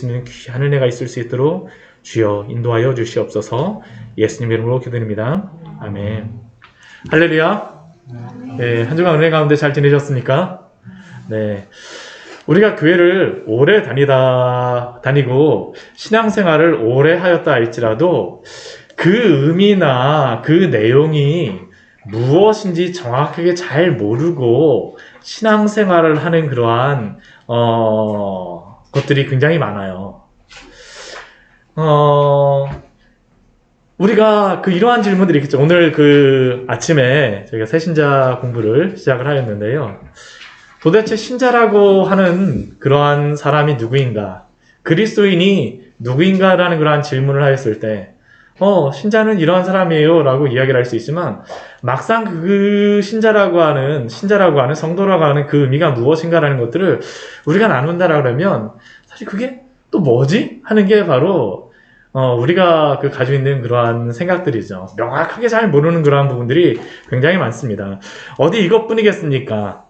있는 귀한 은혜가 있을 수 있도록 주여 인도하여 주시옵소서. 예수님 이름으로 기도드립니다. 아멘. 할렐루야. 네, 한 주간 은혜 가운데 잘 지내셨습니까? 네, 우리가 교회를 오래 다니고 신앙생활을 오래 하였다 할지라도 그 의미나 그 내용이 무엇인지 정확하게 잘 모르고 신앙생활을 하는 그러한 것들이 굉장히 많아요. 우리가 이러한 질문들이 있겠죠. 오늘 아침에 저희가 새신자 공부를 시작을 하였는데요. 도대체 신자라고 하는 그러한 사람이 누구인가? 그리스도인이 누구인가라는 그러한 질문을 하였을 때, 신자는 이러한 사람이에요 라고 이야기를 할 수 있지만, 막상 신자라고 하는 성도라고 하는 그 의미가 무엇인가라는 것들을 우리가 나눈다라 그러면, 사실 그게 또 뭐지? 하는 게 바로, 우리가 가지고 있는 그러한 생각들이죠. 명확하게 잘 모르는 그러한 부분들이 굉장히 많습니다. 어디 이것뿐이겠습니까?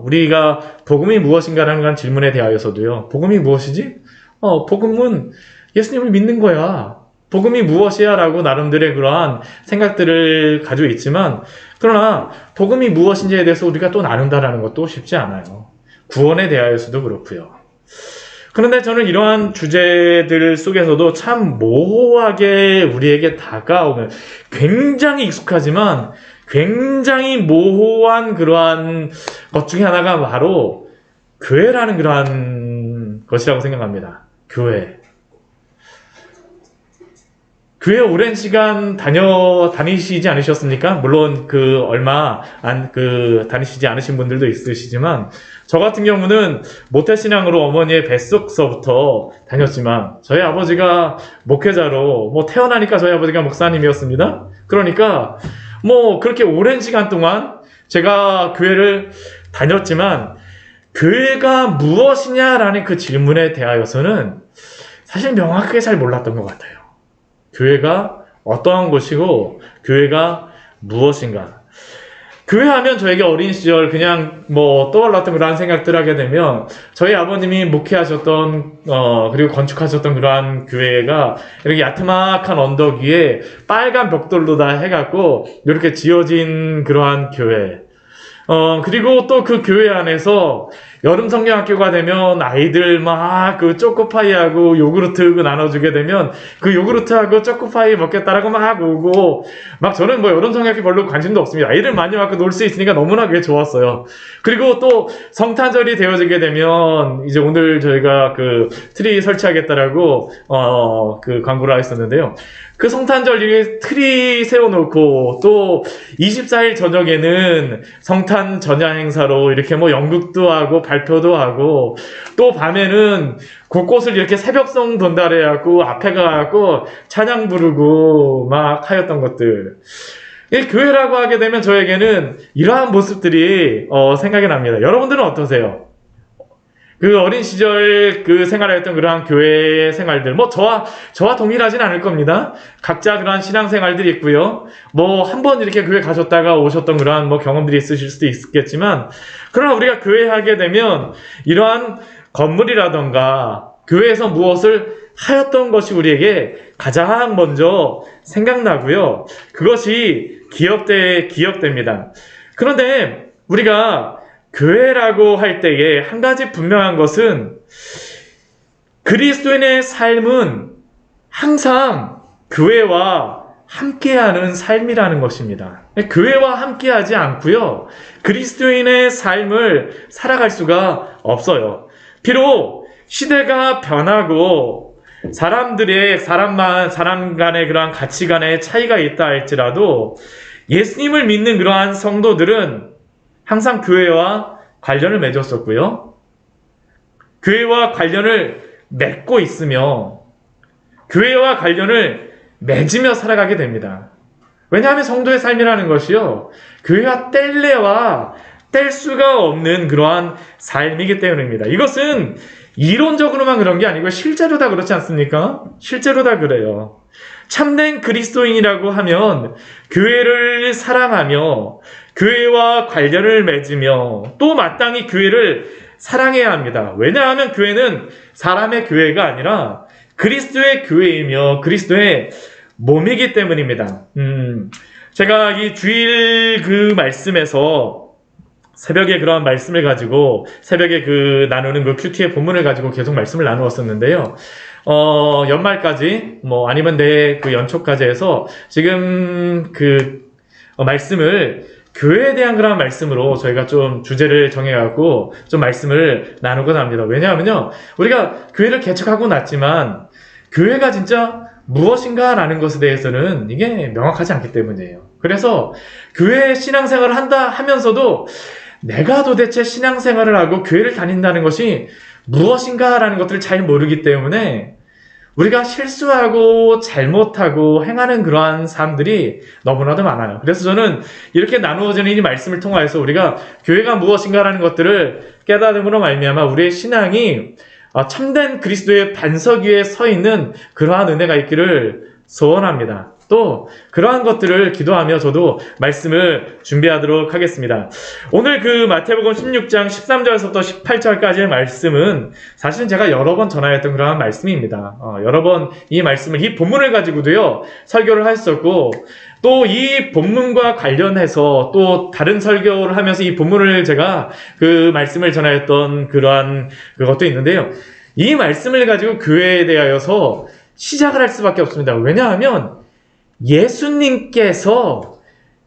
우리가 복음이 무엇인가라는 그런 질문에 대하여서도요. 복음이 무엇이지? 복음은 예수님을 믿는 거야. 복음이 무엇이야? 라고 나름대로의 그러한 생각들을 가지고 있지만, 그러나 복음이 무엇인지에 대해서 우리가 또 나눈다라는 것도 쉽지 않아요. 구원에 대하여서도 그렇고요. 그런데 저는 이러한 주제들 속에서도 참 모호하게 우리에게 다가오면 굉장히 익숙하지만 굉장히 모호한 그러한 것 중에 하나가 바로 교회라는 그러한 것이라고 생각합니다. 교회 오랜 시간 다니시지 않으셨습니까? 물론 얼마 다니시지 않으신 분들도 있으시지만, 저 같은 경우는 모태신앙으로 어머니의 뱃속서부터 다녔지만, 저희 아버지가 목회자로, 태어나니까 저희 아버지가 목사님이었습니다. 그러니까, 그렇게 오랜 시간 동안 제가 교회를 다녔지만, 교회가 무엇이냐라는 그 질문에 대하여서는 사실 명확하게 잘 몰랐던 것 같아요. 교회가 어떠한 것이고 교회가 무엇인가. 교회하면 저에게 어린 시절 그냥 떠올랐던 그러한 생각들을 하게 되면, 저희 아버님이 목회하셨던 그리고 건축하셨던 그러한 교회가 이렇게 야트막한 언덕 위에 빨간 벽돌로 다 해갖고 이렇게 지어진 그러한 교회. 그리고 또 그 교회 안에서 여름 성경학교가 되면 아이들 초코파이하고 요구르트 나눠주게 되면 그 요구르트하고 초코파이 먹겠다라고 오고, 저는 여름 성경학교 별로 관심도 없습니다. 아이들 많이 와서 놀 수 있으니까 너무나 그게 좋았어요. 그리고 또 성탄절이 되어지게 되면 이제 오늘 저희가 트리 설치하겠다라고 광고를 했었는데요. 그 성탄절 트리 세워놓고 또 24일 저녁에는 성탄 전야 행사로 이렇게 연극도 하고 발표도 하고, 또 밤에는 곳곳을 이렇게 새벽송 돈달해갖고 앞에 가갖고 찬양 부르고 하였던 것들. 교회라고 하게 되면 저에게는 이러한 모습들이 생각이 납니다. 여러분들은 어떠세요? 어린 시절 생활했던 그러한 교회 생활들, 저와 동일하진 않을 겁니다. 각자 그러한 신앙생활들이 있고요. 한번 이렇게 교회 가셨다가 오셨던 그러한 경험들이 있으실 수도 있겠지만, 그러나 우리가 교회 하게 되면 이러한 건물이라던가 교회에서 무엇을 하였던 것이 우리에게 가장 먼저 생각나고요. 그것이 기억됩니다. 그런데 우리가 교회라고 할 때에 한 가지 분명한 것은, 그리스도인의 삶은 항상 교회와 함께하는 삶이라는 것입니다. 교회와 함께하지 않고요, 그리스도인의 삶을 살아갈 수가 없어요. 비록 시대가 변하고 사람 간의 그러한 가치관의 차이가 있다 할지라도, 예수님을 믿는 그러한 성도들은 항상 교회와 관련을 맺었었고요. 교회와 관련을 맺고 있으며 교회와 관련을 맺으며 살아가게 됩니다. 왜냐하면 성도의 삶이라는 것이요, 교회와 뗄 수가 없는 그러한 삶이기 때문입니다. 이것은 이론적으로만 그런 게 아니고 실제로 다 그렇지 않습니까? 실제로 다 그래요. 참된 그리스도인이라고 하면 교회를 사랑하며 교회와 관련을 맺으며 또 마땅히 교회를 사랑해야 합니다. 왜냐하면 교회는 사람의 교회가 아니라 그리스도의 교회이며 그리스도의 몸이기 때문입니다. 제가 이 주일 그 말씀에서 새벽에 그러한 말씀을 가지고 새벽에 그 나누는 그 큐티의 본문을 가지고 계속 말씀을 나누었었는데요. 연말까지 아니면 내 그 연초까지 해서 지금 그 말씀을 교회에 대한 그런 말씀으로 저희가 좀 주제를 정해갖고 좀 말씀을 나누고자 합니다. 왜냐하면요, 우리가 교회를 개척하고 났지만 교회가 진짜 무엇인가 라는 것에 대해서는 이게 명확하지 않기 때문이에요. 그래서 교회 신앙생활을 한다 하면서도 내가 도대체 신앙생활을 하고 교회를 다닌다는 것이 무엇인가 라는 것들을 잘 모르기 때문에 우리가 실수하고 잘못하고 행하는 그러한 사람들이 너무나도 많아요. 그래서 저는 이렇게 나누어지는 이 말씀을 통하여서 우리가 교회가 무엇인가라는 것들을 깨달음으로 말미암아 우리의 신앙이 참된 그리스도의 반석 위에 서 있는 그러한 은혜가 있기를 소원합니다. 또 그러한 것들을 기도하며 저도 말씀을 준비하도록 하겠습니다. 오늘 그 마태복음 16장 13절에서부터 18절까지의 말씀은 사실은 제가 여러 번 전하였던 그러한 말씀입니다. 여러 번 이 말씀을, 이 본문을 가지고도요 설교를 했었고, 또 이 본문과 관련해서 또 다른 설교를 하면서 이 본문을 제가 그 말씀을 전하였던 그러한 그것도 있는데요. 이 말씀을 가지고 교회에 대하여서 시작을 할 수밖에 없습니다. 왜냐하면 예수님께서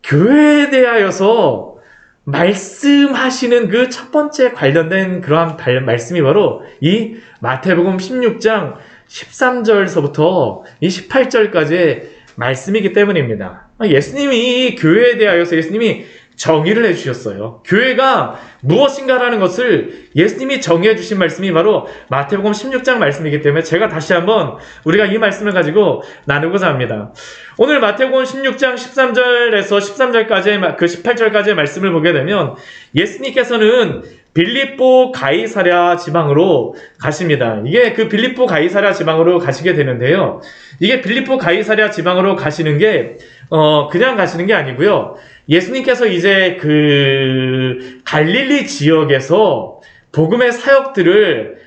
교회에 대하여서 말씀하시는 그 첫 번째 관련된 그러한 말씀이 바로 이 마태복음 16장 13절서부터 이 18절까지의 말씀이기 때문입니다. 예수님이 교회에 대하여서 예수님이 정의를 해주셨어요. 교회가 무엇인가라는 것을 예수님이 정의해 주신 말씀이 바로 마태복음 16장 말씀이기 때문에 제가 다시 한번 우리가 이 말씀을 가지고 나누고자 합니다. 오늘 마태복음 16장 13절에서 13절까지의 그 18절까지의 말씀을 보게 되면 예수님께서는 빌립보 가이사랴 지방으로 가십니다. 이게 그 빌립보 가이사랴 지방으로 가시게 되는데요. 이게 빌립보 가이사랴 지방으로 가시는 게 그냥 가시는 게 아니고요. 예수님께서 이제 그 갈릴리 지역에서 복음의 사역들을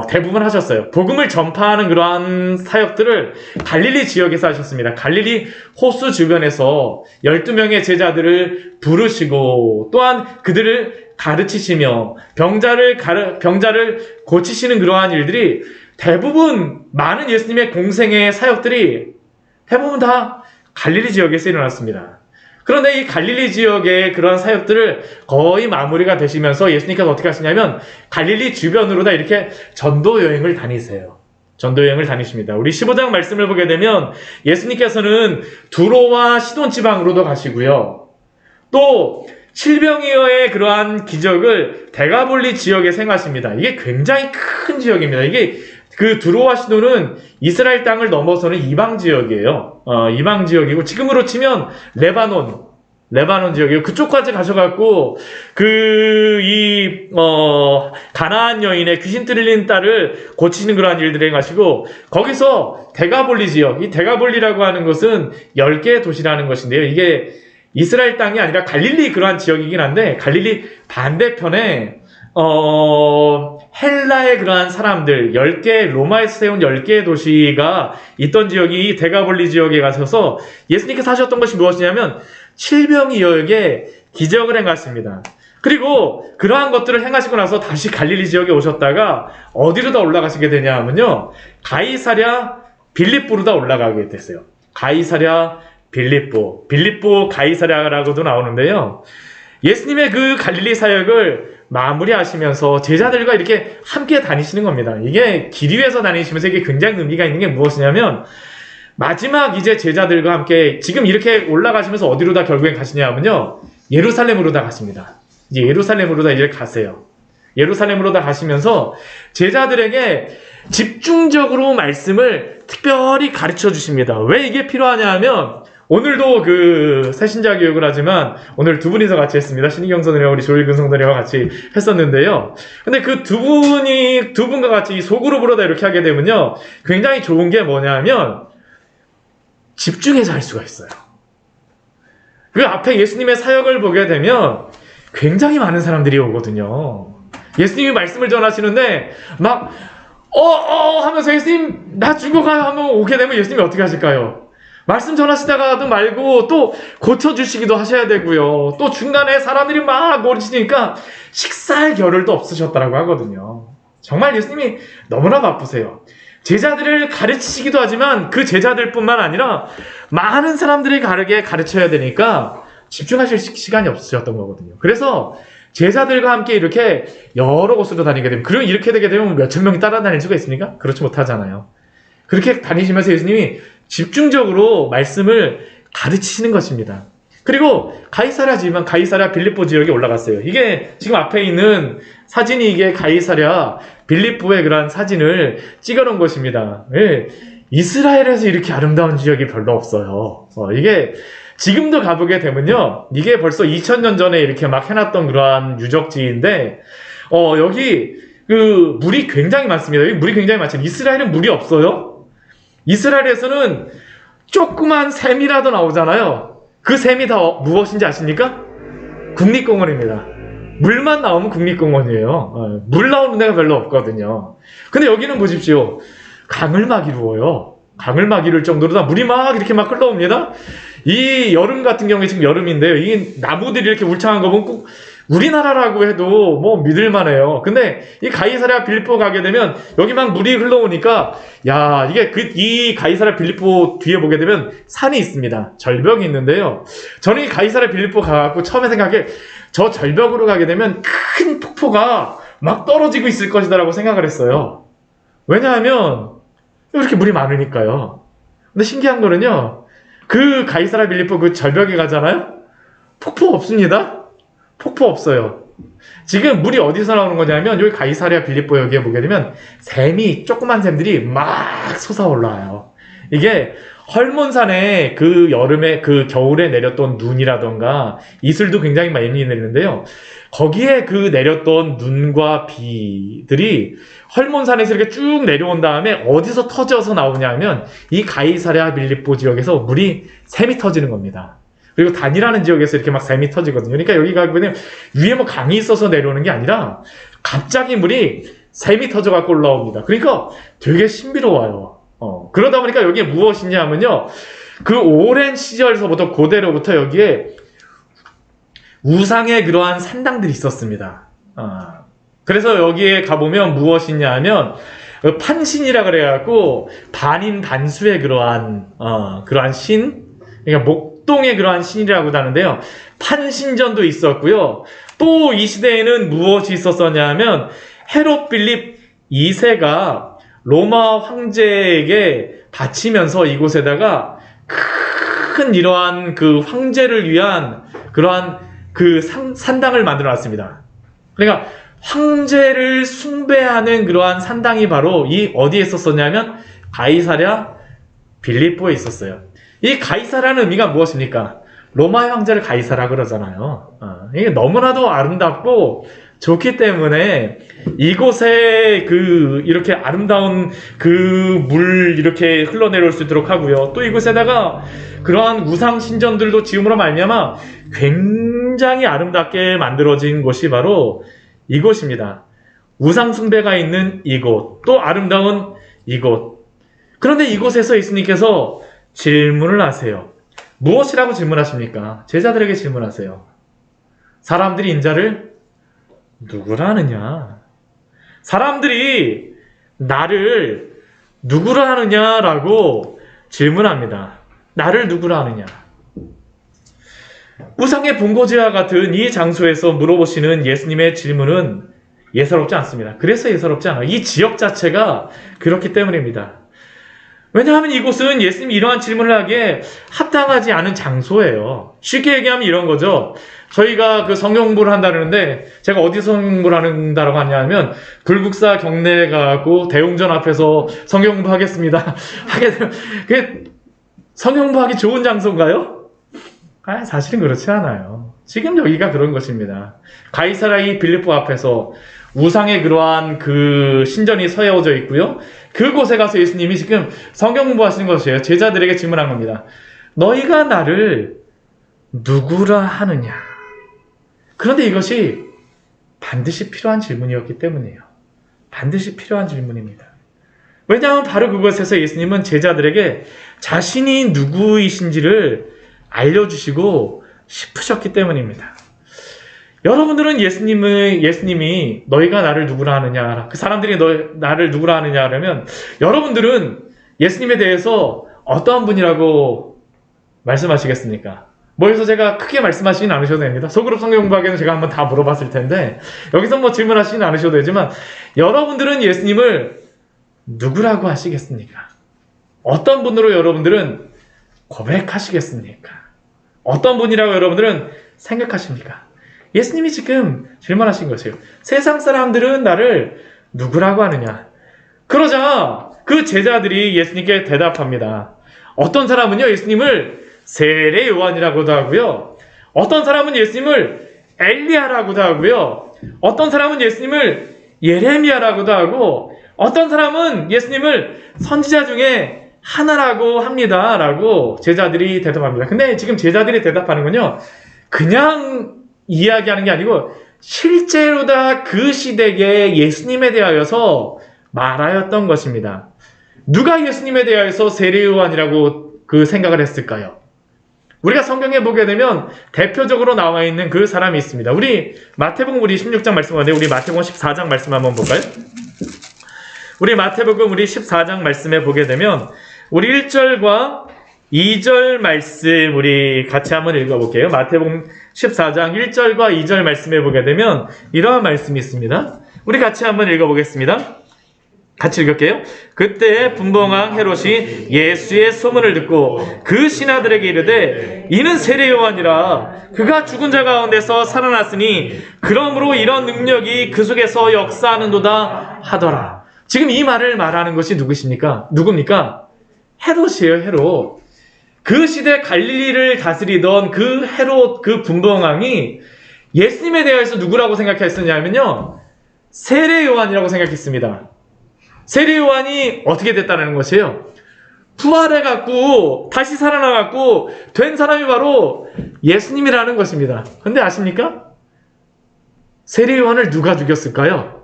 대부분 하셨어요. 복음을 전파하는 그러한 사역들을 갈릴리 지역에서 하셨습니다. 갈릴리 호수 주변에서 12명의 제자들을 부르시고 또한 그들을 가르치시며 병자를 고치시는 그러한 일들이 대부분 많은 예수님의 공생의 사역들이 대부분 다 갈릴리 지역에서 일어났습니다. 그런데 이 갈릴리 지역의 그러한 사역들을 거의 마무리가 되시면서 예수님께서 어떻게 하시냐면 갈릴리 주변으로 다 이렇게 전도 여행을 다니세요. 전도 여행을 다니십니다. 우리 15장 말씀을 보게 되면 예수님께서는 두로와 시돈 지방으로도 가시고요. 또 칠병이어의 그러한 기적을 데가볼리 지역에 행하십니다. 이게 굉장히 큰 지역입니다. 이게 그 두로와 시돈은 이스라엘 땅을 넘어서는 이방 지역이에요. 이방 지역이고 지금으로 치면 레바논 지역이에요. 그쪽까지 가셔갖고 가나안 여인의 귀신 들린 딸을 고치는 그러한 일들을 행하시고 거기서 데가볼리 지역, 이 데가볼리라고 하는 것은 10개의 도시라는 것인데요. 이게 이스라엘 땅이 아니라 갈릴리 그러한 지역이긴 한데 갈릴리 반대편에 헬라의 그러한 사람들 10개, 로마에서 세운 10개의 도시가 있던 지역이 데가볼리 지역에 가셔서 예수님께서 하셨던 것이 무엇이냐면 칠병이어에게 기적을 행하십니다. 그리고 그러한 것들을 행하시고 나서 다시 갈릴리 지역에 오셨다가 어디로 다 올라가시게 되냐 하면요, 가이사랴 빌립보로 다 올라가게 됐어요. 가이사랴 빌립보 가이사랴라고도 나오는데요. 예수님의 그 갈릴리 사역을 마무리하시면서 제자들과 이렇게 함께 다니시는 겁니다. 이게 길 위에서 다니시면서 이게 굉장히 의미가 있는 게 무엇이냐면 마지막 이제 제자들과 함께 지금 이렇게 올라가시면서 어디로 다 결국엔 가시냐 하면요, 예루살렘으로 다 가십니다. 이제 예루살렘으로 다 이제 가세요. 예루살렘으로 다 가시면서 제자들에게 집중적으로 말씀을 특별히 가르쳐 주십니다. 왜 이게 필요하냐 하면 오늘도 그 새신자 교육을 하지만 오늘 두 분이서 같이 했습니다. 신희경 선생님과 우리 조일근 성도님과 같이 했었는데요. 근데 그 두 분과 같이 소그룹으로 다 이렇게 하게 되면요, 굉장히 좋은 게 뭐냐면 집중해서 할 수가 있어요. 그 앞에 예수님의 사역을 보게 되면 굉장히 많은 사람들이 오거든요. 예수님이 말씀을 전하시는데 막 하면서 예수님 나 죽어가요 하면 오게 되면 예수님이 어떻게 하실까요? 말씀 전하시다가도 말고 또 고쳐주시기도 하셔야 되고요. 또 중간에 사람들이 막 모르시니까 식사할 겨를도 없으셨다라고 하거든요. 정말 예수님이 너무나 바쁘세요. 제자들을 가르치시기도 하지만 그 제자들뿐만 아니라 많은 사람들이 다르게 가르쳐야 되니까 집중하실 시간이 없으셨던 거거든요. 그래서 제자들과 함께 이렇게 여러 곳으로 다니게 되면, 그럼 이렇게 되게 되면 몇천 명이 따라다닐 수가 있습니까? 그렇지 못하잖아요. 그렇게 다니시면서 예수님이 집중적으로 말씀을 가르치시는 것입니다. 그리고 가이사랴 빌립보 지역에 올라갔어요. 이게 지금 앞에 있는 사진이 이게 가이사랴 빌립보의 그러한 사진을 찍어 놓은 것입니다. 예, 이스라엘에서 이렇게 아름다운 지역이 별로 없어요. 이게 지금도 가보게 되면요, 이게 벌써 2000년 전에 이렇게 막 해놨던 그러한 유적지인데, 여기 그 물이 굉장히 많습니다. 여기 물이 굉장히 많죠. 이스라엘은 물이 없어요. 이스라엘에서는 조그만 샘이라도 나오잖아요. 그 샘이 다 무엇인지 아십니까? 국립공원입니다. 물만 나오면 국립공원이에요. 물 나오는 데가 별로 없거든요. 근데 여기는 보십시오. 강을 막 이루어요. 강을 막 이룰 정도로 다 물이 막 이렇게 막 흘러옵니다. 이 여름 같은 경우에 지금 여름인데요. 이 나무들이 이렇게 울창한 거 보면 꼭 우리나라라고 해도 뭐 믿을만해요. 근데 이 가이사랴 빌립보 가게 되면 여기 막 물이 흘러오니까, 야, 이게 이 가이사랴 빌립보 뒤에 보게 되면 산이 있습니다. 절벽이 있는데요. 저는 이 가이사랴 빌립보 가갖고 처음에 생각해, 저 절벽으로 가게 되면 큰 폭포가 막 떨어지고 있을 것이다라고 생각을 했어요. 왜냐하면 이렇게 물이 많으니까요. 근데 신기한 거는요, 그 가이사랴 빌립보 그 절벽에 가잖아요? 폭포 없습니다. 폭포 없어요. 지금 물이 어디서 나오는 거냐면 여기 가이사랴 빌립보 여기에 보게 되면 조그만 샘들이 막 솟아올라와요. 이게 헐몬산에 그 여름에 그 겨울에 내렸던 눈이라던가 이슬도 굉장히 많이 내리는데요. 거기에 그 내렸던 눈과 비들이 헐몬산에서 이렇게 쭉 내려온 다음에 어디서 터져서 나오냐면 이 가이사랴 빌립보 지역에서 샘이 터지는 겁니다. 그리고 단이라는 지역에서 이렇게 막 샘이 터지거든요. 그러니까 여기 가보면 위에 뭐 강이 있어서 내려오는 게 아니라 갑자기 샘이 터져갖고 올라옵니다. 그러니까 되게 신비로워요. 그러다 보니까 여기에 무엇이냐 하면요, 그 오랜 시절서부터 고대로부터 여기에 우상의 그러한 산당들이 있었습니다. 그래서 여기에 가보면 무엇이냐 하면 판신이라 그래갖고 반인 반수의 그러한 신, 그러니까 목동의 그러한 신이라고 하는데요. 판신전도 있었고요. 또 이 시대에는 무엇이 있었었냐 하면 헤롯 빌립 2세가 로마 황제에게 바치면서 이곳에다가 큰 이러한 그 황제를 위한 그러한 그 산당을 만들어 놨습니다. 그러니까 황제를 숭배하는 그러한 산당이 바로 이 어디에 있었었냐면 가이사랴 빌립보에 있었어요. 이 가이사라는 의미가 무엇입니까? 로마의 황제를 가이사라 그러잖아요. 이게 너무나도 아름답고 좋기 때문에 이곳에 이렇게 아름다운 물 이렇게 흘러내려올 수 있도록 하고요. 또 이곳에다가 그러한 우상 신전들도 지음으로 말미암아 굉장히 아름답게 만들어진 곳이 바로 이곳입니다. 우상 숭배가 있는 이곳, 또 아름다운 이곳. 그런데 이곳에서 예수님께서 질문을 하세요. 무엇이라고 질문하십니까? 제자들에게 질문하세요. 사람들이 인자를 누구라 하느냐? 사람들이 나를 누구라 하느냐라고 질문합니다. 나를 누구라 하느냐? 우상의 본고지와 같은 이 장소에서 물어보시는 예수님의 질문은 예사롭지 않습니다. 그래서 예사롭지 않아요. 이 지역 자체가 그렇기 때문입니다. 왜냐하면 이곳은 예수님이 이러한 질문을 하기에 합당하지 않은 장소예요. 쉽게 얘기하면 이런 거죠. 저희가 그 성경 공부를 한다는데 제가 어디서 성경 공부를 한다라고 하냐면 불국사 경내에 가고 대웅전 앞에서 성경 공부하겠습니다. 하게 되면 그게 성경 공부하기 좋은 장소인가요? 사실은 그렇지 않아요. 지금 여기가 그런 것입니다. 가이사랴 빌립보 앞에서 우상의 그러한 그 신전이 서여져 있고요. 그곳에 가서 예수님이 지금 성경 공부하시는 것이에요. 제자들에게 질문한 겁니다. 너희가 나를 누구라 하느냐? 그런데 이것이 반드시 필요한 질문이었기 때문이에요. 반드시 필요한 질문입니다. 왜냐하면 바로 그것에서 예수님은 제자들에게 자신이 누구이신지를 알려주시고 싶으셨기 때문입니다. 여러분들은 예수님이 너희가 나를 누구라 하느냐, 그 사람들이 나를 누구라 하느냐 하려면 여러분들은 예수님에 대해서 어떠한 분이라고 말씀하시겠습니까? 여기서 제가 크게 말씀하시진 않으셔도 됩니다. 소그룹 성경 공부하기에는 제가 한번 다 물어봤을 텐데 여기서 질문하시진 않으셔도 되지만 여러분들은 예수님을 누구라고 하시겠습니까? 어떤 분으로 여러분들은 고백하시겠습니까? 어떤 분이라고 여러분들은 생각하십니까? 예수님이 지금 질문하신 것이에요. 세상 사람들은 나를 누구라고 하느냐? 그러자 그 제자들이 예수님께 대답합니다. 어떤 사람은요, 예수님을 세례 요한이라고도 하고요. 어떤 사람은 예수님을 엘리야라고도 하고요. 어떤 사람은 예수님을 예레미야라고도 하고 어떤 사람은 예수님을 선지자 중에 하나라고 합니다. 라고 제자들이 대답합니다. 근데 지금 제자들이 대답하는 건요, 그냥 이야기하는 게 아니고 실제로 다 그 시대에 예수님에 대하여서 말하였던 것입니다. 누가 예수님에 대하여서 세례 요한이라고 그 생각을 했을까요? 우리가 성경에 보게 되면 대표적으로 나와 있는 그 사람이 있습니다. 우리 마태복음 우리 16장 말씀 가운데 우리 마태복음 14장 말씀 한번 볼까요? 우리 마태복음 우리 14장 말씀에 보게 되면 우리 1절과 2절 말씀 우리 같이 한번 읽어볼게요. 마태복음 14장 1절과 2절 말씀에 보게 되면 이러한 말씀이 있습니다. 우리 같이 한번 읽어보겠습니다. 같이 읽을게요. 그때 분봉왕 헤롯이 예수의 소문을 듣고 그 신하들에게 이르되 이는 세례 요한이라 그가 죽은 자 가운데서 살아났으니 그러므로 이런 능력이 그 속에서 역사하는도다 하더라. 지금 이 말을 말하는 것이 누굽니까? 헤롯이에요. 헤롯. 그 시대 갈릴리를 다스리던 그 헤롯 그 분봉왕이 예수님에 대해서 누구라고 생각했었냐면요, 세례 요한이라고 생각했습니다. 세례 요한이 어떻게 됐다는 것이에요? 부활해갖고 다시 살아나갖고 된 사람이 바로 예수님이라는 것입니다. 근데 아십니까? 세례 요한을 누가 죽였을까요?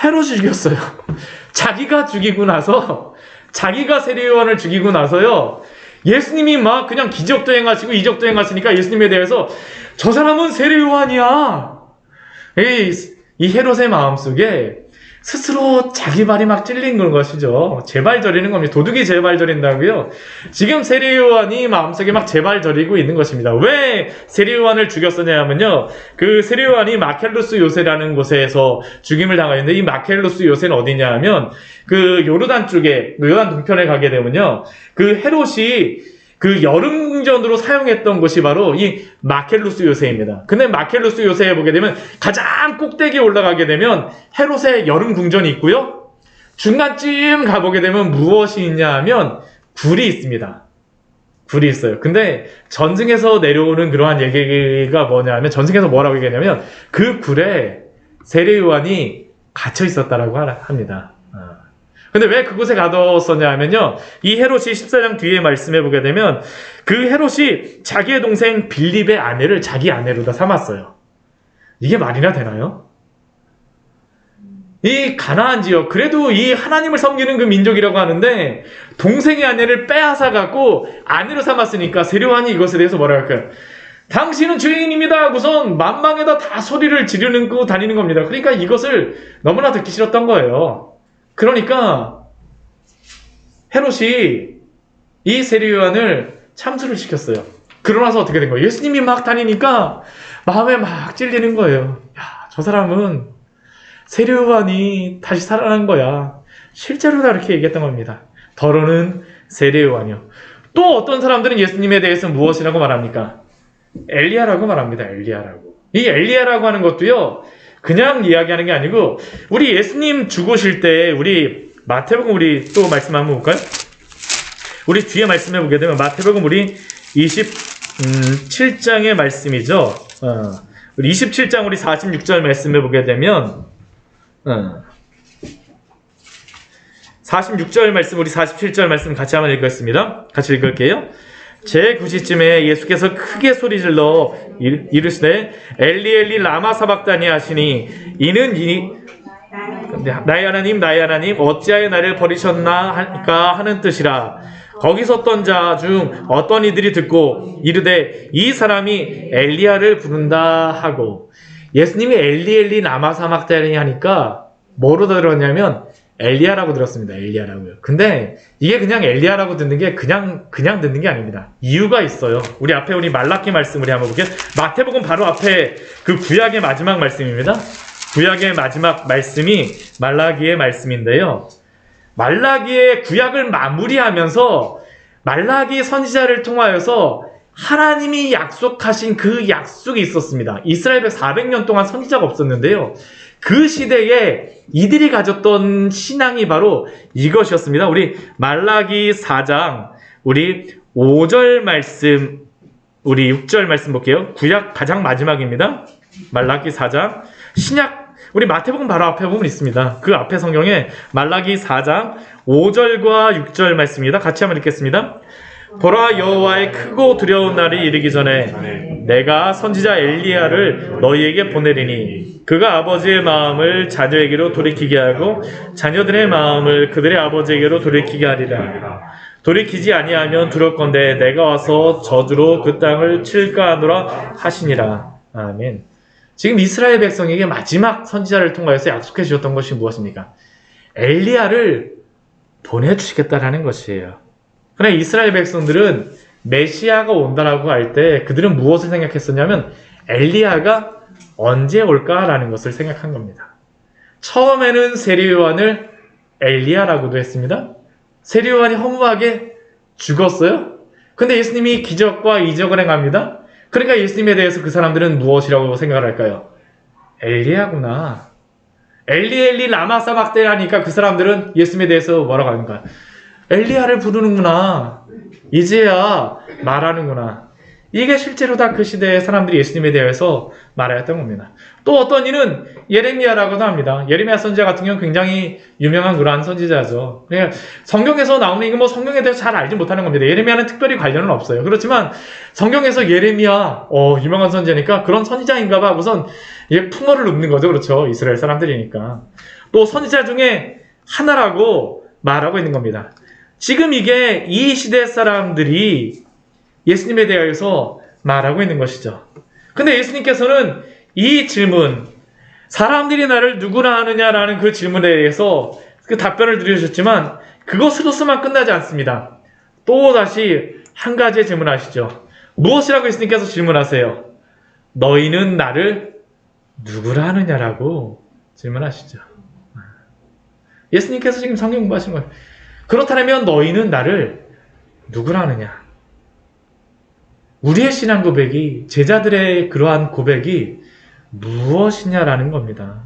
헤롯이 죽였어요. 자기가 죽이고 나서, 자기가 세례 요한을 죽이고 나서요, 예수님이 막 그냥 기적도 행하시고 이적도 행하시니까 예수님에 대해서 저 사람은 세례 요한이야. 이 헤롯의 마음속에 스스로 자기 발이 막 찔린 것이죠. 제발 저리는 겁니다. 도둑이 제발 저린다고요. 지금 세례 요한이 마음속에 막 제발 저리고 있는 것입니다. 왜 세례 요한을 죽였었냐 하면요, 그 세례 요한이 마켈루스 요새라는 곳에서 죽임을 당하였는데, 이 마켈루스 요새는 어디냐 하면 그 요르단 쪽에, 요르단 동편에 가게 되면요, 그 헤롯이 그 여름 궁전으로 사용했던 곳이 바로 이 마켈루스 요새입니다. 근데 마켈루스 요새에 보게 되면 가장 꼭대기에 올라가게 되면 헤롯의 여름 궁전이 있고요, 중간쯤 가보게 되면 무엇이 있냐 하면 굴이 있습니다. 굴이 있어요. 근데 전승에서 내려오는 그러한 얘기가 뭐냐 하면, 전승에서 뭐라고 얘기하냐면 그 굴에 세례 요한이 갇혀 있었다라고 합니다. 근데 왜 그곳에 가뒀었냐 하면요, 이 헤롯이 14장 뒤에 말씀해 보게 되면 그 헤롯이 자기의 동생 빌립의 아내를 자기 아내로다 삼았어요. 이게 말이나 되나요? 이 가나안 지역, 그래도 이 하나님을 섬기는 그 민족이라고 하는데 동생의 아내를 빼앗아 갖고 아내로 삼았으니까 세례 요한이 이것에 대해서 뭐라 할까요? 당신은 죄인입니다 하고선 만방에다 다 소리를 지르고 다니는 겁니다. 그러니까 이것을 너무나 듣기 싫었던 거예요. 그러니까 헤롯이 이 세례 요한을 참수를 시켰어요. 그러고 나서 어떻게 된 거예요? 예수님이 막 다니니까 마음에 막 찔리는 거예요. 야, 저 사람은 세례 요한이 다시 살아난 거야. 실제로 다 이렇게 얘기했던 겁니다. 더러는 세례 요한이요. 또 어떤 사람들은 예수님에 대해서 무엇이라고 말합니까? 엘리야라고 말합니다. 엘리야라고. 이 엘리야라고 하는 것도요, 그냥 이야기하는 게 아니고, 우리 예수님 죽으실 때 우리 마태복음 우리 또 말씀 한번 볼까요? 우리 뒤에 말씀해 보게 되면 마태복음 우리 27장의 말씀이죠. 우리 27장 우리 46절 말씀해 보게 되면 46절 말씀 우리 47절 말씀 같이 한번 읽겠습니다. 같이 읽을게요. 제 9시쯤에 예수께서 크게 소리질러 이르시되 엘리 엘리 라마 사박다니 하시니 이는 나의 하나님 어찌하여 나를 버리셨나까 하는 뜻이라. 거기 섰던 자 중 어떤 이들이 듣고 이르되 이 사람이 엘리야를 부른다 하고. 예수님이 엘리 엘리 라마 사박다니 하니까 뭐로 들었냐면 엘리야라고 들었습니다. 엘리야라고요. 근데 이게 그냥 엘리야라고 듣는 게 그냥 듣는 게 아닙니다. 이유가 있어요. 우리 말라기 말씀을 한번 볼게요. 마태복음 바로 앞에 그 구약의 마지막 말씀입니다. 구약의 마지막 말씀이 말라기의 말씀인데요. 말라기의 구약을 마무리하면서 말라기 선지자를 통하여서 하나님이 약속하신 그 약속이 있었습니다. 이스라엘 백 400년 동안 선지자가 없었는데요. 그 시대에 이들이 가졌던 신앙이 바로 이것이었습니다. 우리 말라기 4장 우리 5절 말씀, 우리 6절 말씀 볼게요. 구약 가장 마지막입니다. 말라기 4장. 신약 우리 마태복음 바로 앞에 보면 있습니다. 그 앞에 성경에 말라기 4장 5절과 6절 말씀입니다. 같이 한번 읽겠습니다. 보라, 여호와의 크고 두려운 날이 이르기 전에 내가 선지자 엘리야를 너희에게 보내리니 그가 아버지의 마음을 자녀에게로 돌이키게 하고 자녀들의 마음을 그들의 아버지에게로 돌이키게 하리라. 돌이키지 아니하면 두렵건대 내가 와서 저주로 그 땅을 칠까 하노라 하시니라. 아멘. 지금 이스라엘 백성에게 마지막 선지자를 통하여서 약속해 주셨던 것이 무엇입니까? 엘리야를 보내주시겠다라는 것이에요. 그러나 이스라엘 백성들은 메시아가 온다라고 할 때 그들은 무엇을 생각했었냐면 엘리야가 언제 올까라는 것을 생각한 겁니다. 처음에는 세례요한을 엘리야라고도 했습니다. 세례요한이 허무하게 죽었어요. 근데 예수님이 기적과 이적을 행합니다. 그러니까 예수님에 대해서 그 사람들은 무엇이라고 생각을 할까요? 엘리야구나. 엘리 라마 사박다니 하니까 그 사람들은 예수님에 대해서 뭐라고 하는가? 엘리야를 부르는구나. 이제야 말하는구나. 이게 실제로 다 그 시대의 사람들이 예수님에 대해서 말하였던 겁니다. 또 어떤 이는 예레미야라고도 합니다. 예레미야 선지자 같은 경우는 굉장히 유명한 그러한 선지자죠. 그러니까 성경에서 나오는 이거 성경에 대해서 잘 알지 못하는 겁니다. 예레미야는 특별히 관련은 없어요. 그렇지만 성경에서 예레미야 유명한 선지자니까 그런 선지자인가 봐 우선 풍어를 읊는 거죠. 그렇죠. 이스라엘 사람들이니까. 또 선지자 중에 하나라고 말하고 있는 겁니다. 지금 이게 이 시대 사람들이 예수님에 대해서 말하고 있는 것이죠. 근데 예수님께서는 이 질문, 사람들이 나를 누구라 하느냐라는 그 질문에 대해서 그 답변을 드리셨지만 그것으로서만 끝나지 않습니다. 또 다시 한 가지의 질문하시죠. 무엇이라고 예수님께서 질문하세요? 너희는 나를 누구라 하느냐라고 질문하시죠. 예수님께서 지금 성경 공부하시는 거예요. 그렇다면 너희는 나를 누구라 하느냐? 우리의 신앙 고백이, 제자들의 그러한 고백이 무엇이냐라는 겁니다.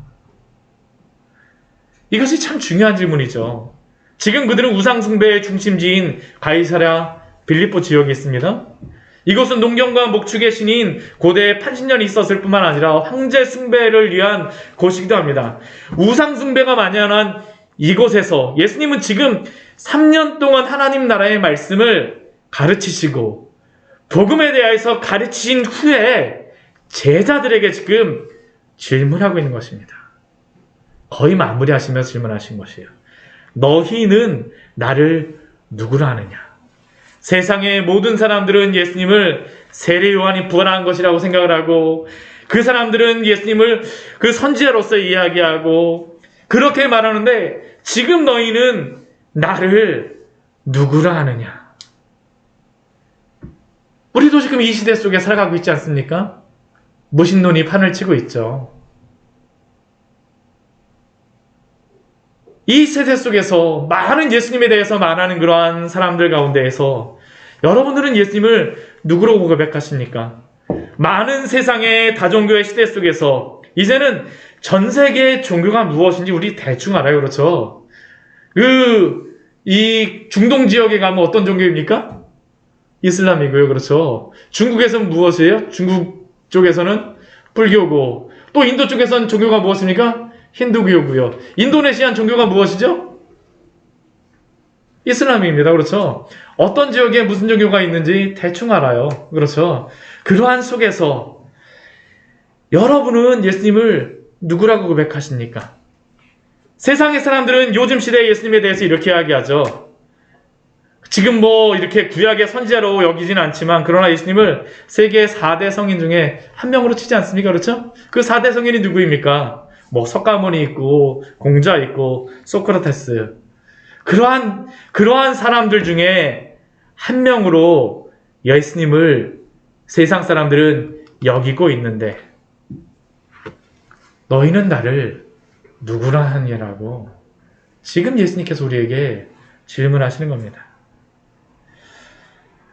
이것이 참 중요한 질문이죠. 지금 그들은 우상숭배의 중심지인 가이사랴 빌립보 지역에 있습니다. 이곳은 농경과 목축의 신인 고대 판신년이 있었을 뿐만 아니라 황제 숭배를 위한 곳이기도 합니다. 우상숭배가 만연한 이곳에서 예수님은 지금 3년 동안 하나님 나라의 말씀을 가르치시고 복음에 대해서 가르치신 후에 제자들에게 지금 질문하고 있는 것입니다. 거의 마무리하시면서 질문하신 것이에요. 너희는 나를 누구라 하느냐? 세상의 모든 사람들은 예수님을 세례 요한이 부활한 것이라고 생각을 하고 그 사람들은 예수님을 그 선지자로서 이야기하고 그렇게 말하는데 지금 너희는 나를 누구라 하느냐? 우리도 지금 이 시대 속에 살아가고 있지 않습니까? 무신론이 판을 치고 있죠. 이 세대 속에서 많은 예수님에 대해서 말하는 그러한 사람들 가운데에서 여러분들은 예수님을 누구로 고백하십니까? 많은 세상의 다종교의 시대 속에서 이제는 전 세계의 종교가 무엇인지 우리 대충 알아요. 그렇죠? 이 중동 지역에 가면 어떤 종교입니까? 이슬람이고요. 그렇죠? 중국에서는 무엇이에요? 중국 쪽에서는 불교고 또 인도 쪽에서는 종교가 무엇입니까? 힌두교고요. 인도네시안 종교가 무엇이죠? 이슬람입니다. 그렇죠? 어떤 지역에 무슨 종교가 있는지 대충 알아요. 그렇죠? 그러한 속에서 여러분은 예수님을 누구라고 고백하십니까? 세상의 사람들은 요즘 시대의 예수님에 대해서 이렇게 이야기하죠. 지금 뭐 이렇게 구약의 선지자로 여기지는 않지만 그러나 예수님을 세계 4대 성인 중에 한 명으로 치지 않습니까? 그렇죠? 그 4대 성인이 누구입니까? 뭐 석가모니 있고 공자 있고 소크라테스. 그러한 사람들 중에 한 명으로 예수님을 세상 사람들은 여기고 있는데 너희는 나를 누구라 하느냐라고 지금 예수님께서 우리에게 질문하시는 겁니다.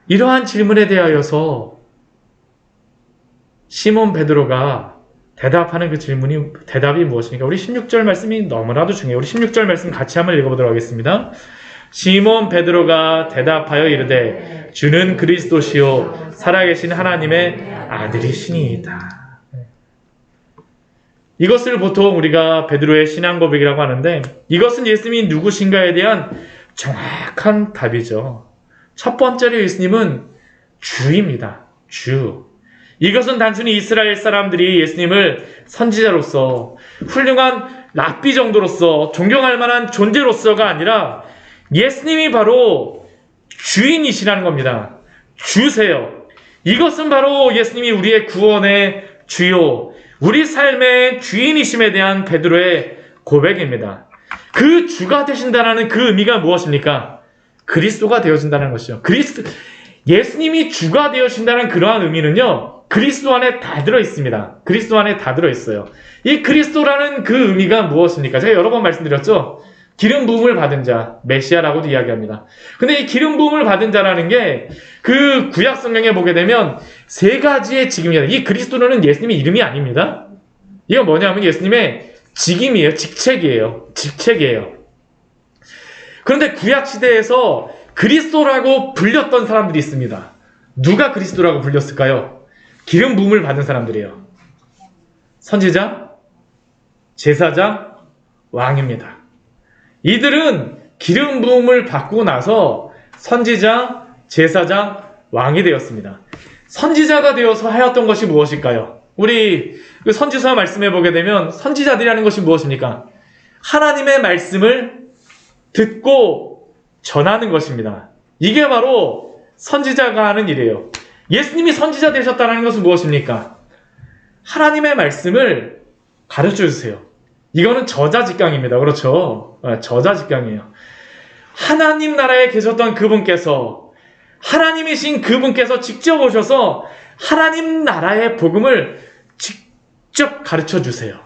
이러한 질문에 대하여서 시몬 베드로가 대답하는 그 대답이 무엇입니까? 우리 16절 말씀이 너무나도 중요해요. 우리 16절 말씀 같이 한번 읽어보도록 하겠습니다. 시몬 베드로가 대답하여 이르되 주는 그리스도시요 살아계신 하나님의 아들이시니이다. 이것을 보통 우리가 베드로의 신앙 고백이라고 하는데 이것은 예수님이 누구신가에 대한 정확한 답이죠. 첫 번째로 예수님은 주입니다. 주. 이것은 단순히 이스라엘 사람들이 예수님을 선지자로서 훌륭한 랍비 정도로서 존경할 만한 존재로서가 아니라 예수님이 바로 주인이시라는 겁니다. 주세요. 이것은 바로 예수님이 우리의 구원의 주요, 우리 삶의 주인이심에 대한 베드로의 고백입니다. 그 주가 되신다는 그 의미가 무엇입니까? 그리스도가 되어진다는 것이죠. 예수님이 주가 되어진다는 그러한 의미는요, 그리스도 안에 다 들어있습니다. 그리스도 안에 다 들어있어요. 이 그리스도라는 그 의미가 무엇입니까? 제가 여러 번 말씀드렸죠? 기름 부음을 받은 자, 메시아라고도 이야기합니다. 근데 이 기름 부음을 받은 자라는 게 그 구약 성경에 보게 되면 세 가지의 직임이에요. 이 그리스도는 예수님의 이름이 아닙니다. 이건 뭐냐면 예수님의 직임이에요. 직책이에요. 그런데 구약 시대에서 그리스도라고 불렸던 사람들이 있습니다. 누가 그리스도라고 불렸을까요? 기름 부음을 받은 사람들이에요. 선지자, 제사장, 왕입니다. 이들은 기름 부음을 받고 나서 선지자, 제사장, 왕이 되었습니다. 선지자가 되어서 하였던 것이 무엇일까요? 우리 그 선지서 말씀해 보게 되면 선지자들이라는 것이 무엇입니까? 하나님의 말씀을 듣고 전하는 것입니다. 이게 바로 선지자가 하는 일이에요. 예수님이 선지자 되셨다는 것은 무엇입니까? 하나님의 말씀을 가르쳐 주세요. 이거는 저자직강입니다. 그렇죠? 저자직강이에요. 하나님 나라에 계셨던 그분께서, 하나님이신 그분께서 직접 오셔서 하나님 나라의 복음을 직접 가르쳐 주세요.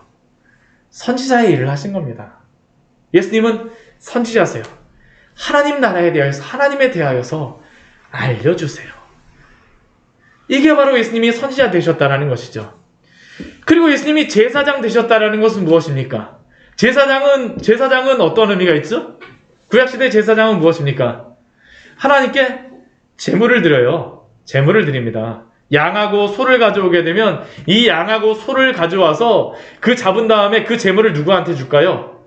선지자의 일을 하신 겁니다. 예수님은 선지자세요. 하나님 나라에 대하여서, 하나님에 대하여서 알려주세요. 이게 바로 예수님이 선지자 되셨다는 것이죠. 그리고 예수님이 제사장 되셨다는 것은 무엇입니까? 제사장은 어떤 의미가 있죠? 구약시대 제사장은 무엇입니까? 하나님께 제물을 드려요. 제물을 드립니다. 양하고 소를 가져오게 되면 이 양하고 소를 가져와서 그 잡은 다음에 그 제물을 누구한테 줄까요?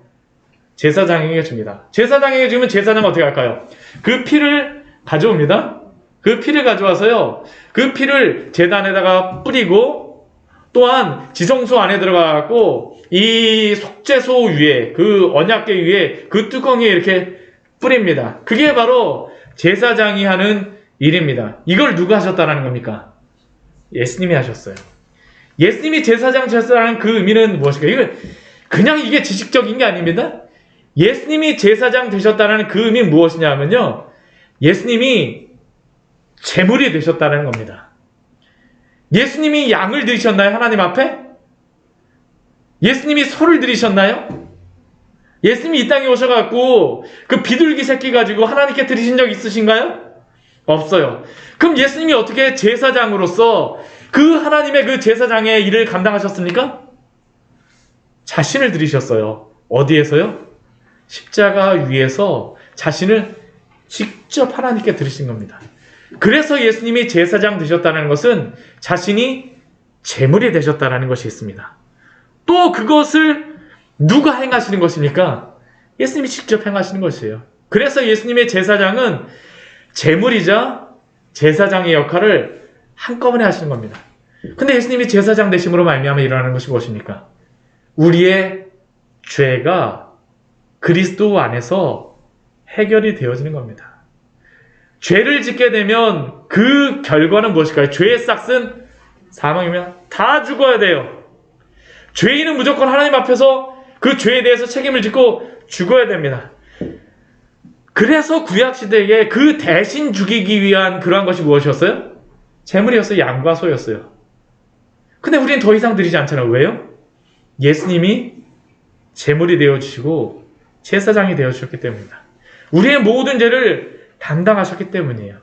제사장에게 줍니다. 제사장에게 주면 제사장은 어떻게 할까요? 그 피를 가져옵니다. 그 피를 가져와서요, 그 피를 제단에다가 뿌리고 또한 지성소 안에 들어가고 이 속죄소 위에, 그 언약궤 위에 그 뚜껑에 이렇게 뿌립니다. 그게 바로 제사장이 하는 일입니다. 이걸 누가 하셨다는 겁니까? 예수님이 하셨어요. 예수님이 제사장 되셨다는 그 의미는 무엇일까요? 그냥 이게 지식적인 게 아닙니다. 예수님이 제사장 되셨다는 그 의미는 무엇이냐면요, 예수님이 제물이 되셨다는 겁니다. 예수님이 양을 드리셨나요? 하나님 앞에? 예수님이 소를 드리셨나요? 예수님이 이 땅에 오셔갖고 그 비둘기 새끼 가지고 하나님께 드리신 적 있으신가요? 없어요. 그럼 예수님이 어떻게 제사장으로서 그 하나님의 그 제사장의 일을 감당하셨습니까? 자신을 드리셨어요. 어디에서요? 십자가 위에서 자신을 직접 하나님께 드리신 겁니다. 그래서 예수님이 제사장 되셨다는 것은 자신이 제물이 되셨다는 것이 있습니다. 또 그것을 누가 행하시는 것입니까? 예수님이 직접 행하시는 것이에요. 그래서 예수님의 제사장은 제물이자 제사장의 역할을 한꺼번에 하시는 겁니다. 근데 예수님이 제사장 되심으로 말미암아 일어나는 것이 무엇입니까? 우리의 죄가 그리스도 안에서 해결이 되어지는 겁니다. 죄를 짓게 되면 그 결과는 무엇일까요? 죄의 싹은 사망이면 다 죽어야 돼요. 죄인은 무조건 하나님 앞에서 그 죄에 대해서 책임을 짓고 죽어야 됩니다. 그래서 구약시대에 그 대신 죽이기 위한 그러한 것이 무엇이었어요? 제물이었어요. 양과 소였어요. 근데 우리는 더 이상 드리지 않잖아요. 왜요? 예수님이 제물이 되어주시고 제사장이 되어주셨기 때문입니다. 우리의 모든 죄를 담당하셨기 때문이에요.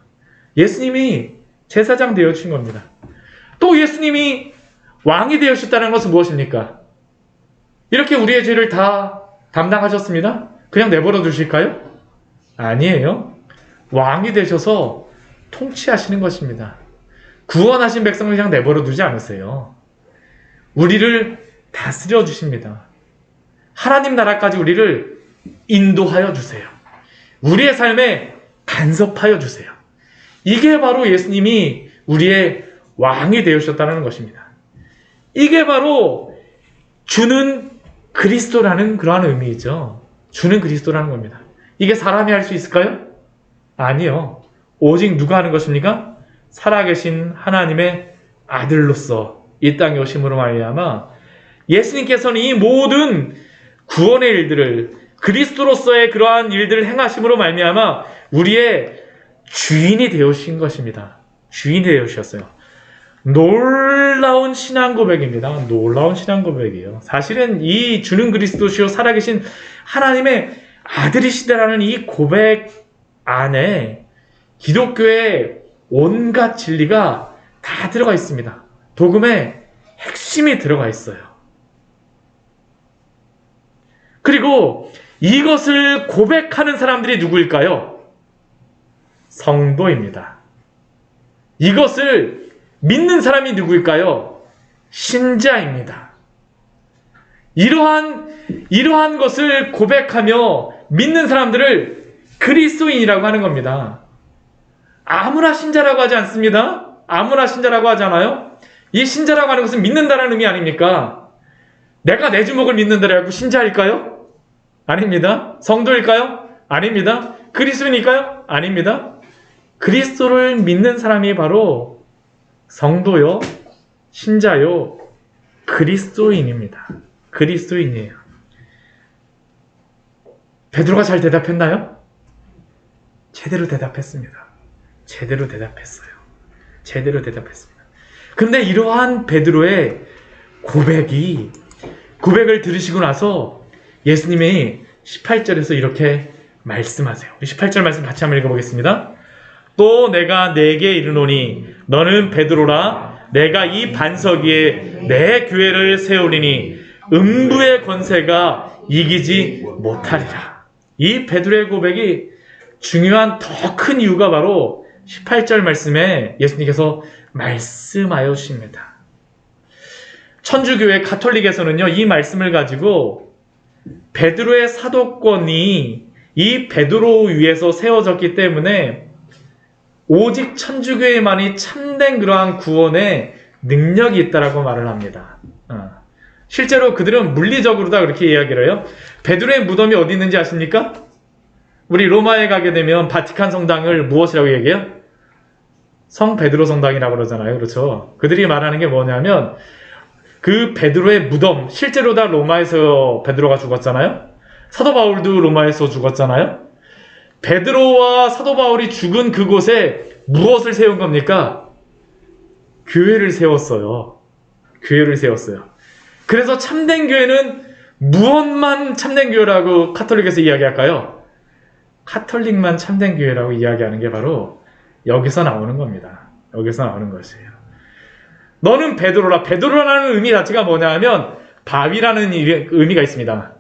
예수님이 제사장 되어주신 겁니다. 또 예수님이 왕이 되어주셨다는 것은 무엇입니까? 이렇게 우리의 죄를 다 담당하셨습니다. 그냥 내버려 두실까요? 아니에요. 왕이 되셔서 통치하시는 것입니다. 구원하신 백성을 그냥 내버려 두지 않으세요. 우리를 다스려 주십니다. 하나님 나라까지 우리를 인도하여 주세요. 우리의 삶에 간섭하여 주세요. 이게 바로 예수님이 우리의 왕이 되어주셨다는 것입니다. 이게 바로 주는 그리스도라는 그러한 의미이죠. 주는 그리스도라는 겁니다. 이게 사람이 할 수 있을까요? 아니요. 오직 누가 하는 것입니까? 살아계신 하나님의 아들로서 이 땅에 오심으로 말미암아 예수님께서는 이 모든 구원의 일들을 그리스도로서의 그러한 일들을 행하심으로 말미암아 우리의 주인이 되어주신 것입니다. 주인이 되어주셨어요. 놀라운 신앙 고백입니다. 놀라운 신앙 고백이에요. 사실은 이 주는 그리스도시요 살아계신 하나님의 아들이시다라는 이 고백 안에 기독교의 온갖 진리가 다 들어가 있습니다. 복음의 핵심이 들어가 있어요. 그리고 이것을 고백하는 사람들이 누구일까요? 성도입니다. 이것을 믿는 사람이 누구일까요? 신자입니다. 이러한 것을 고백하며 믿는 사람들을 그리스도인이라고 하는 겁니다. 아무나 신자라고 하지 않습니다. 아무나 신자라고 하잖아요. 이 신자라고 하는 것은 믿는다는 의미 아닙니까? 내가 내 주먹을 믿는다라고 신자일까요? 아닙니다. 성도일까요? 아닙니다. 그리스도인일까요? 아닙니다. 그리스도를 믿는 사람이 바로 성도요, 신자요, 그리스도인입니다. 그리스도인이에요. 베드로가 잘 대답했나요? 제대로 대답했습니다. 제대로 대답했어요. 제대로 대답했습니다. 근데 이러한 베드로의 고백을 들으시고 나서 예수님이 18절에서 이렇게 말씀하세요. 18절 말씀 같이 한번 읽어보겠습니다. 또 내가 네게 이르노니 너는 베드로라. 내가 이 반석 위에 내 교회를 세우리니 음부의 권세가 이기지 못하리라. 이 베드로의 고백이 중요한 더 큰 이유가 바로 18절 말씀에 예수님께서 말씀하여 주십니다. 천주교회 가톨릭에서는요, 이 말씀을 가지고 베드로의 사도권이 이 베드로 위에서 세워졌기 때문에 오직 천주교에만이 참된 그러한 구원의 능력이 있다라고 말을 합니다. 실제로 그들은 물리적으로 다 그렇게 이야기를 해요. 베드로의 무덤이 어디 있는지 아십니까? 우리 로마에 가게 되면 바티칸 성당을 무엇이라고 얘기해요? 성 베드로 성당이라고 그러잖아요. 그렇죠? 그들이 말하는 게 뭐냐면 그 베드로의 무덤, 실제로 다 로마에서 베드로가 죽었잖아요. 사도 바울도 로마에서 죽었잖아요. 베드로와 사도 바울이 죽은 그곳에 무엇을 세운 겁니까? 교회를 세웠어요. 교회를 세웠어요. 그래서 참된 교회는 무엇만 참된 교회라고 카톨릭에서 이야기할까요? 카톨릭만 참된 교회라고 이야기하는 게 바로 여기서 나오는 겁니다. 여기서 나오는 것이에요. 너는 베드로라. 베드로라는 의미 자체가 뭐냐 하면 바위라는 의미가 있습니다.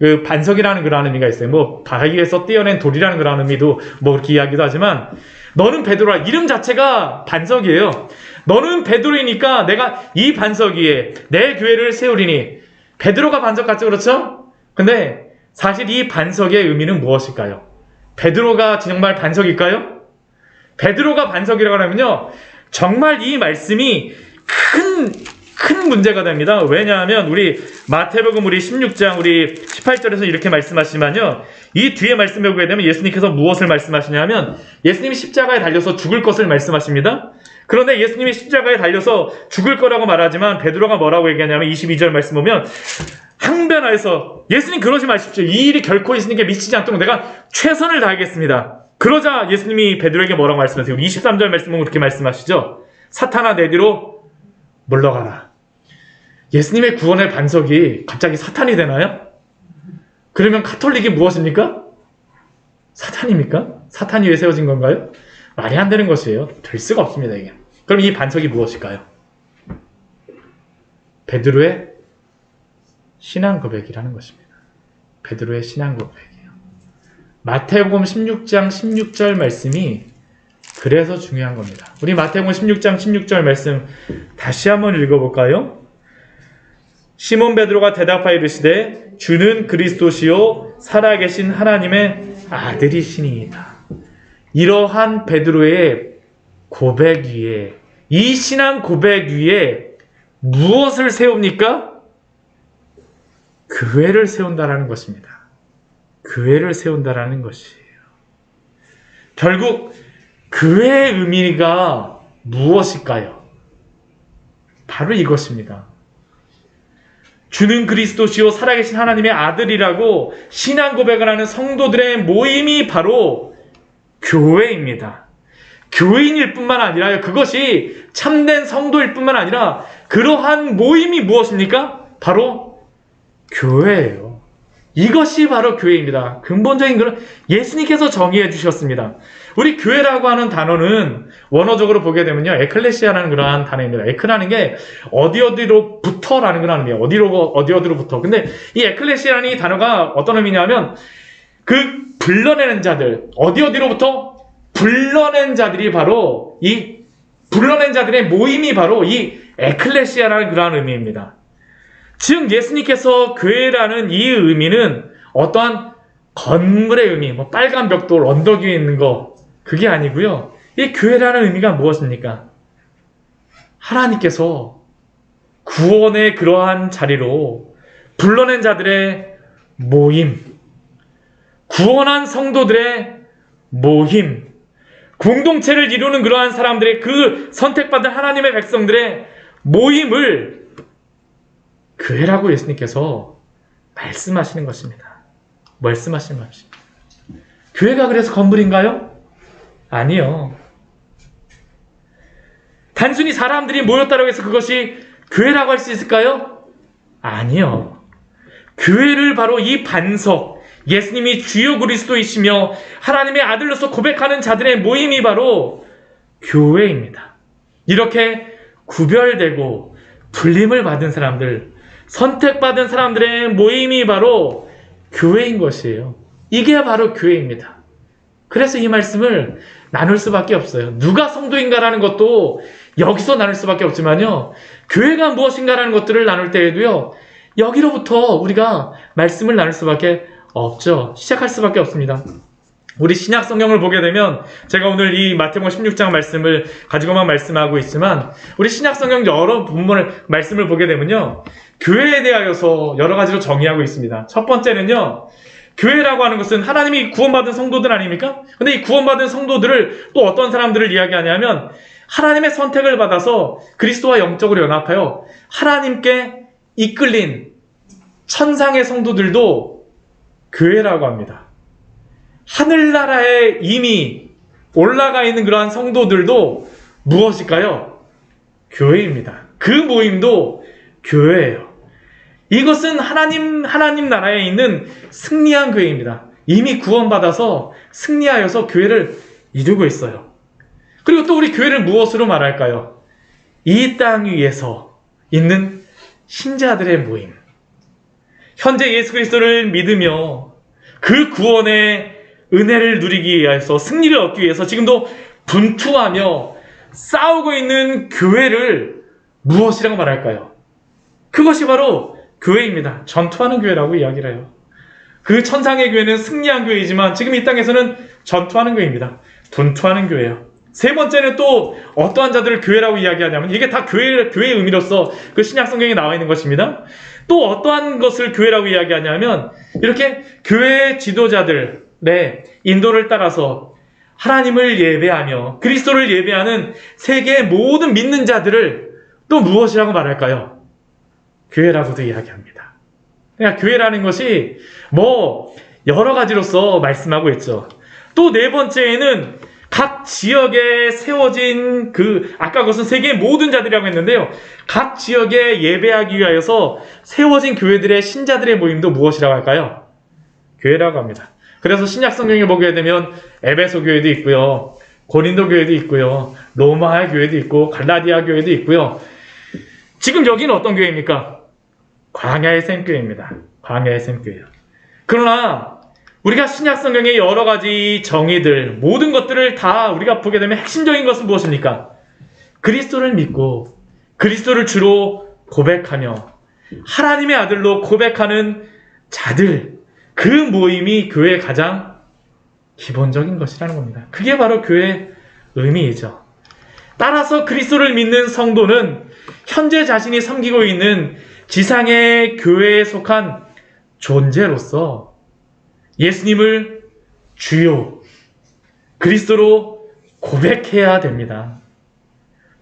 그 반석이라는 그런 의미가 있어요. 뭐 바위에서 떼어낸 돌이라는 그런 의미도 뭐 그렇게 이야기도 하지만 너는 베드로라. 이름 자체가 반석이에요. 너는 베드로이니까 내가 이 반석 위에 내 교회를 세우리니. 베드로가 반석 같죠, 그렇죠? 근데 사실 이 반석의 의미는 무엇일까요? 베드로가 정말 반석일까요? 베드로가 반석이라고 하면요, 정말 이 말씀이 큰 문제가 됩니다. 왜냐하면 우리 마태복음 우리 16장 우리 18절에서 이렇게 말씀하시면요. 이 뒤에 말씀에 보게 되면 예수님께서 무엇을 말씀하시냐면 예수님이 십자가에 달려서 죽을 것을 말씀하십니다. 그런데 예수님이 십자가에 달려서 죽을 거라고 말하지만 베드로가 뭐라고 얘기하냐면 22절 말씀 보면 항변하여서 예수님 그러지 마십시오. 이 일이 결코 예수님께 미치지 않도록 내가 최선을 다하겠습니다. 그러자 예수님이 베드로에게 뭐라고 말씀하세요? 23절 말씀은 그렇게 말씀하시죠. 사탄아 내 뒤로 물러가라. 예수님의 구원의 반석이 갑자기 사탄이 되나요? 그러면 가톨릭이 무엇입니까? 사탄입니까? 사탄이 왜 세워진 건가요? 말이 안 되는 것이에요. 될 수가 없습니다. 이게. 그럼 이 반석이 무엇일까요? 베드로의 신앙 고백이라는 것입니다. 베드로의 신앙 고백이에요. 마태복음 16장 16절 말씀이 그래서 중요한 겁니다. 우리 마태복음 16장 16절 말씀 다시 한번 읽어볼까요? 시몬 베드로가 대답하여 이르시되 주는 그리스도시요 살아계신 하나님의 아들이시니이다. 이러한 베드로의 고백 위에 이 신앙 고백 위에 무엇을 세웁니까? 교회를 세운다라는 것입니다. 교회를 세운다라는 것이에요. 결국 교회의 의미가 무엇일까요? 바로 이것입니다. 주는 그리스도시요 살아계신 하나님의 아들이라고 신앙 고백을 하는 성도들의 모임이 바로 교회입니다. 교인일 뿐만 아니라 그것이 참된 성도일 뿐만 아니라 그러한 모임이 무엇입니까? 바로 교회예요. 이것이 바로 교회입니다. 근본적인 그런 예수님께서 정의해 주셨습니다. 우리 교회라고 하는 단어는 원어적으로 보게 되면요. 에클레시아라는 그러한 단어입니다. 에크라는 게 어디로부터라는 걸 하는 거예요. 어디로부터. 근데 이 에클레시아라는 이 단어가 어떤 의미냐면 그 불러내는 자들, 어디로부터 불러낸 자들이 바로 이 불러낸 자들의 모임이 바로 이 에클레시아라는 그러한 의미입니다. 즉 예수님께서 교회라는 이 의미는 어떠한 건물의 의미, 뭐 빨간 벽돌, 언덕 위에 있는 거 그게 아니고요. 이 교회라는 의미가 무엇입니까? 하나님께서 구원의 그러한 자리로 불러낸 자들의 모임, 구원한 성도들의 모임, 공동체를 이루는 그러한 사람들의 그 선택받은 하나님의 백성들의 모임을 교회라고 예수님께서 말씀하시는 것입니다. 말씀하시는 것입니다. 교회가 그래서 건물인가요? 아니요. 단순히 사람들이 모였다고 해서 그것이 교회라고 할 수 있을까요? 아니요. 교회를 바로 이 반석, 예수님이 주요 그리스도이시며 하나님의 아들로서 고백하는 자들의 모임이 바로 교회입니다. 이렇게 구별되고 불림을 받은 사람들, 선택받은 사람들의 모임이 바로 교회인 것이에요. 이게 바로 교회입니다. 그래서 이 말씀을 나눌 수밖에 없어요. 누가 성도인가라는 것도 여기서 나눌 수밖에 없지만요. 교회가 무엇인가라는 것들을 나눌 때에도요. 여기로부터 우리가 말씀을 나눌 수밖에 없죠. 시작할 수밖에 없습니다. 우리 신약 성경을 보게 되면 제가 오늘 이 마태복음 16장 말씀을 가지고만 말씀하고 있지만 우리 신약 성경 여러 본문을 말씀을 보게 되면요. 교회에 대하여서 여러 가지로 정의하고 있습니다. 첫 번째는요. 교회라고 하는 것은 하나님이 구원받은 성도들 아닙니까? 근데 이 구원받은 성도들을 또 어떤 사람들을 이야기하냐면 하나님의 선택을 받아서 그리스도와 영적으로 연합하여 하나님께 이끌린 천상의 성도들도 교회라고 합니다. 하늘나라에 이미 올라가 있는 그러한 성도들도 무엇일까요? 교회입니다. 그 모임도 교회예요. 이것은 하나님 나라에 있는 승리한 교회입니다. 이미 구원받아서 승리하여서 교회를 이루고 있어요. 그리고 또 우리 교회를 무엇으로 말할까요? 이 땅 위에서 있는 신자들의 모임. 현재 예수 그리스도를 믿으며 그 구원의 은혜를 누리기 위해서 승리를 얻기 위해서 지금도 분투하며 싸우고 있는 교회를 무엇이라고 말할까요? 그것이 바로 교회입니다. 전투하는 교회라고 이야기를 해요. 그 천상의 교회는 승리한 교회이지만 지금 이 땅에서는 전투하는 교회입니다. 분투하는 교회예요. 세 번째는 또 어떠한 자들을 교회라고 이야기하냐면, 이게 다 교회의 의미로서 그 신약 성경에 나와 있는 것입니다. 또 어떠한 것을 교회라고 이야기하냐면, 이렇게 교회 지도자들의 인도를 따라서 하나님을 예배하며 그리스도를 예배하는 세계의 모든 믿는 자들을 또 무엇이라고 말할까요? 교회라고도 이야기합니다. 그러니까 교회라는 것이 여러 가지로서 말씀하고 있죠. 또 네 번째에는 각 지역에 세워진 아까 그것은 세계의 모든 자들이라고 했는데요. 각 지역에 예배하기 위하여서 세워진 교회들의 신자들의 모임도 무엇이라고 할까요? 교회라고 합니다. 그래서 신약 성경에 보게 되면 에베소 교회도 있고요. 고린도 교회도 있고요. 로마 교회도 있고 갈라디아 교회도 있고요. 지금 여기는 어떤 교회입니까? 광야의 샘교회입니다. 광야의 샘교회요. 그러나 우리가 신약 성경의 여러 가지 정의들, 모든 것들을 다 우리가 보게 되면 핵심적인 것은 무엇입니까? 그리스도를 믿고 그리스도를 주로 고백하며 하나님의 아들로 고백하는 자들, 그 모임이 교회의 가장 기본적인 것이라는 겁니다. 그게 바로 교회의 의미이죠. 따라서 그리스도를 믿는 성도는 현재 자신이 섬기고 있는 지상의 교회에 속한 존재로서 예수님을 주요 그리스도로 고백해야 됩니다.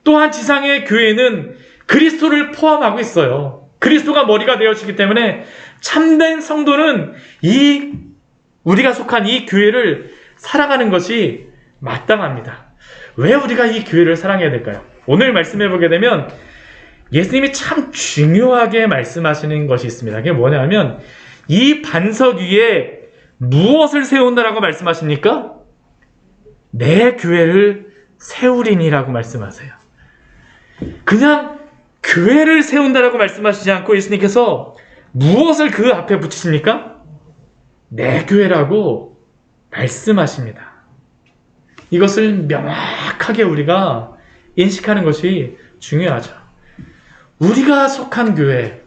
또한 지상의 교회는 그리스도를 포함하고 있어요. 그리스도가 머리가 되어지기 때문에 참된 성도는 우리가 속한 이 교회를 사랑하는 것이 마땅합니다. 왜 우리가 이 교회를 사랑해야 될까요? 오늘 말씀해 보게 되면 예수님이 참 중요하게 말씀하시는 것이 있습니다. 그게 뭐냐면 이 반석 위에 무엇을 세운다라고 말씀하십니까? 내 교회를 세우리니라고 말씀하세요. 그냥 교회를 세운다라고 말씀하시지 않고 예수님께서 무엇을 그 앞에 붙이십니까? 내 교회라고 말씀하십니다. 이것을 명확하게 우리가 인식하는 것이 중요하죠. 우리가 속한 교회,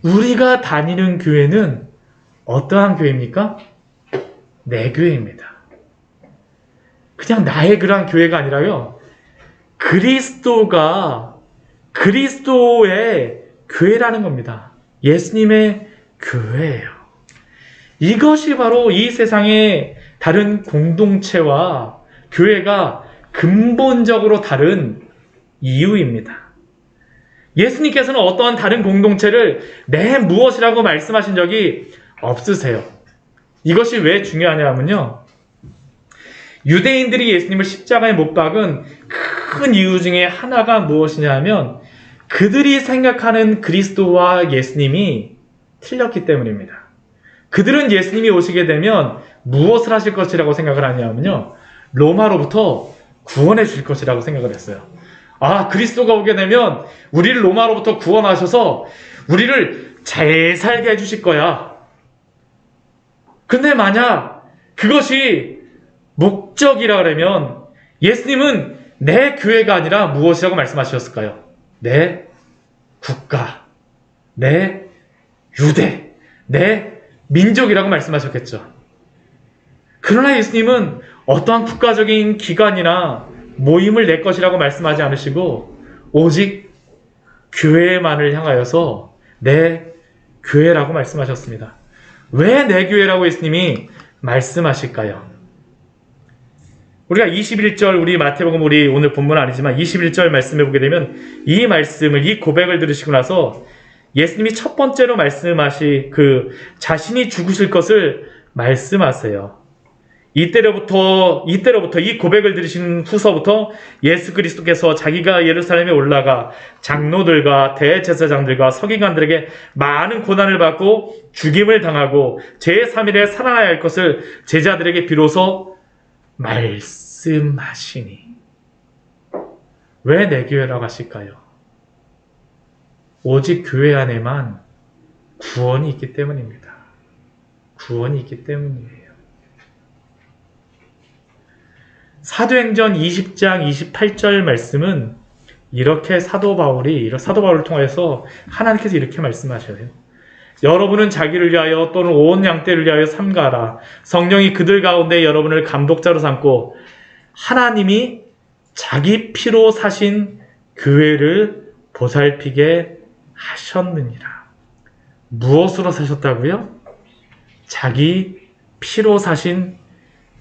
우리가 다니는 교회는 어떠한 교회입니까? 내 교회입니다. 그냥 나의 그런 교회가 아니라요. 그리스도의 교회라는 겁니다. 예수님의 교회예요. 이것이 바로 이 세상의 다른 공동체와 교회가 근본적으로 다른 이유입니다. 예수님께서는 어떠한 다른 공동체를 내 무엇이라고 말씀하신 적이 없으세요. 이것이 왜 중요하냐면요. 유대인들이 예수님을 십자가에 못 박은 큰 이유 중에 하나가 무엇이냐면 그들이 생각하는 그리스도와 예수님이 틀렸기 때문입니다. 그들은 예수님이 오시게 되면 무엇을 하실 것이라고 생각을 하냐면요. 로마로부터 구원해 주실 것이라고 생각을 했어요. 그리스도가 오게 되면 우리를 로마로부터 구원하셔서 우리를 잘 살게 해주실 거야. 근데 만약 그것이 목적이라 그러면 예수님은 내 교회가 아니라 무엇이라고 말씀하셨을까요? 내 국가, 내 유대, 내 민족이라고 말씀하셨겠죠. 그러나 예수님은 어떠한 국가적인 기관이나 모임을 내 것이라고 말씀하지 않으시고 오직 교회만을 향하여서 내 교회라고 말씀하셨습니다. 왜 내 교회라고 예수님이 말씀하실까요? 우리가 21절 우리 마태복음 우리 오늘 본문은 아니지만 21절 말씀해 보게 되면 이 말씀을 이 고백을 들으시고 나서 예수님이 첫 번째로 말씀하시 자신이 죽으실 것을 말씀하세요. 이때로부터 이 고백을 들으신 후서부터 예수 그리스도께서 자기가 예루살렘에 올라가 장로들과 대제사장들과 서기관들에게 많은 고난을 받고 죽임을 당하고 제3일에 살아나야 할 것을 제자들에게 비로소 말씀하시니. 왜 내 교회라고 하실까요? 오직 교회 안에만 구원이 있기 때문입니다. 구원이 있기 때문이에요. 사도행전 20장 28절 말씀은 이렇게 사도 바울을 통해서 하나님께서 이렇게 말씀하셔요. 여러분은 자기를 위하여 또는 온 양떼를 위하여 삼가라. 성령이 그들 가운데 여러분을 감독자로 삼고 하나님이 자기 피로 사신 교회를 보살피게 하셨느니라. 무엇으로 사셨다고요? 자기 피로 사신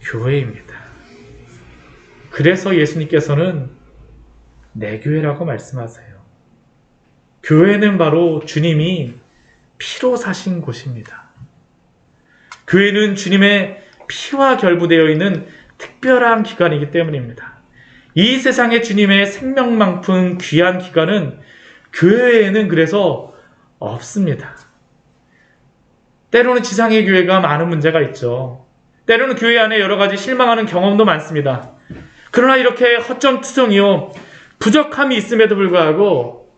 교회입니다. 그래서 예수님께서는 내 교회라고 말씀하세요. 교회는 바로 주님이 피로 사신 곳입니다. 교회는 주님의 피와 결부되어 있는 특별한 기관이기 때문입니다. 이 세상에 주님의 생명만큼 귀한 기관은 교회에는 그래서 없습니다. 때로는 지상의 교회가 많은 문제가 있죠. 때로는 교회 안에 여러 가지 실망하는 경험도 많습니다. 그러나 이렇게 허점투성이요 부족함이 있음에도 불구하고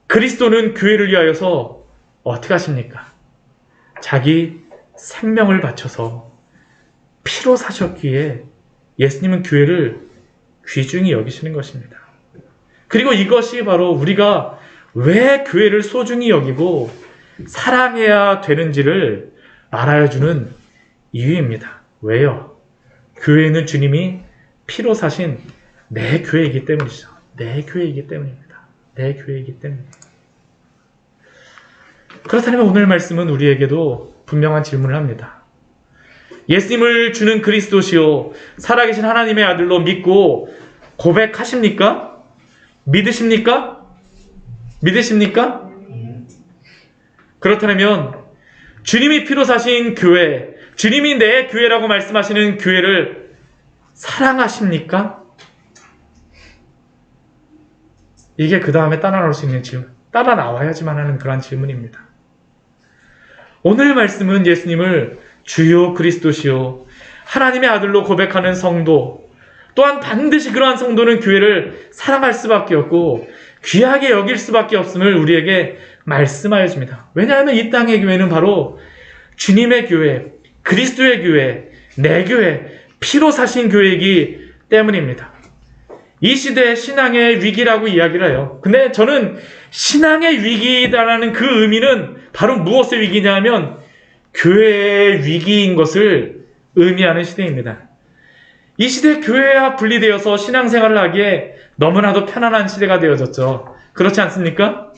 그리스도는 교회를 위하여서 어떻게 하십니까? 자기 생명을 바쳐서 피로 사셨기에 예수님은 교회를 귀중히 여기시는 것입니다. 그리고 이것이 바로 우리가 왜 교회를 소중히 여기고 사랑해야 되는지를 알아주는 이유입니다. 왜요? 교회는 주님이 피로 사신 내 교회이기 때문이죠. 내 교회이기 때문입니다. 내 교회이기 때문입니다. 그렇다면 오늘 말씀은 우리에게도 분명한 질문을 합니다. 예수님을 주는 그리스도시요 살아계신 하나님의 아들로 믿고 고백하십니까? 믿으십니까? 믿으십니까? 그렇다면 주님이 피로 사신 교회, 주님이 내 교회라고 말씀하시는 교회를 사랑하십니까? 이게 그 다음에 따라 나올 수 있는 질문, 따라 나와야지만 하는 그러한 질문입니다. 오늘 말씀은 예수님을 주요 그리스도시요 하나님의 아들로 고백하는 성도, 또한 반드시 그러한 성도는 교회를 사랑할 수밖에 없고 귀하게 여길 수밖에 없음을 우리에게 말씀하여 줍니다. 왜냐하면 이 땅의 교회는 바로 주님의 교회, 그리스도의 교회, 내 교회, 피로 사신 교회이기 때문입니다. 이 시대의 신앙의 위기라고 이야기를 해요. 근데 저는 신앙의 위기다라는 그 의미는 바로 무엇의 위기냐면 교회의 위기인 것을 의미하는 시대입니다. 이 시대 교회와 분리되어서 신앙생활을 하기에 너무나도 편안한 시대가 되어졌죠. 그렇지 않습니까?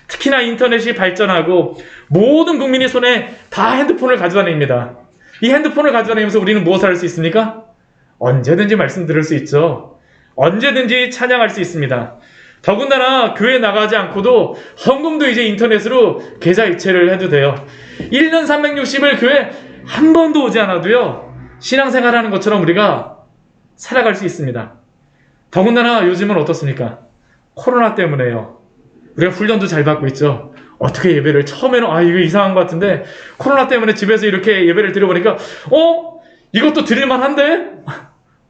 특히나 인터넷이 발전하고 모든 국민이 손에 다 핸드폰을 가져다닙니다. 이 핸드폰을 가져다니면서 우리는 무엇을 할 수 있습니까? 언제든지 말씀 들을 수 있죠. 언제든지 찬양할 수 있습니다. 더군다나 교회 나가지 않고도 헌금도 이제 인터넷으로 계좌 이체를 해도 돼요. 1년 360일 교회 한 번도 오지 않아도요 신앙생활하는 것처럼 우리가 살아갈 수 있습니다. 더군다나 요즘은 어떻습니까? 코로나 때문에요. 우리가 훈련도 잘 받고 있죠. 어떻게 예배를 처음에는 이거 이상한 것 같은데 코로나 때문에 집에서 이렇게 예배를 드려보니까 이것도 드릴만한데?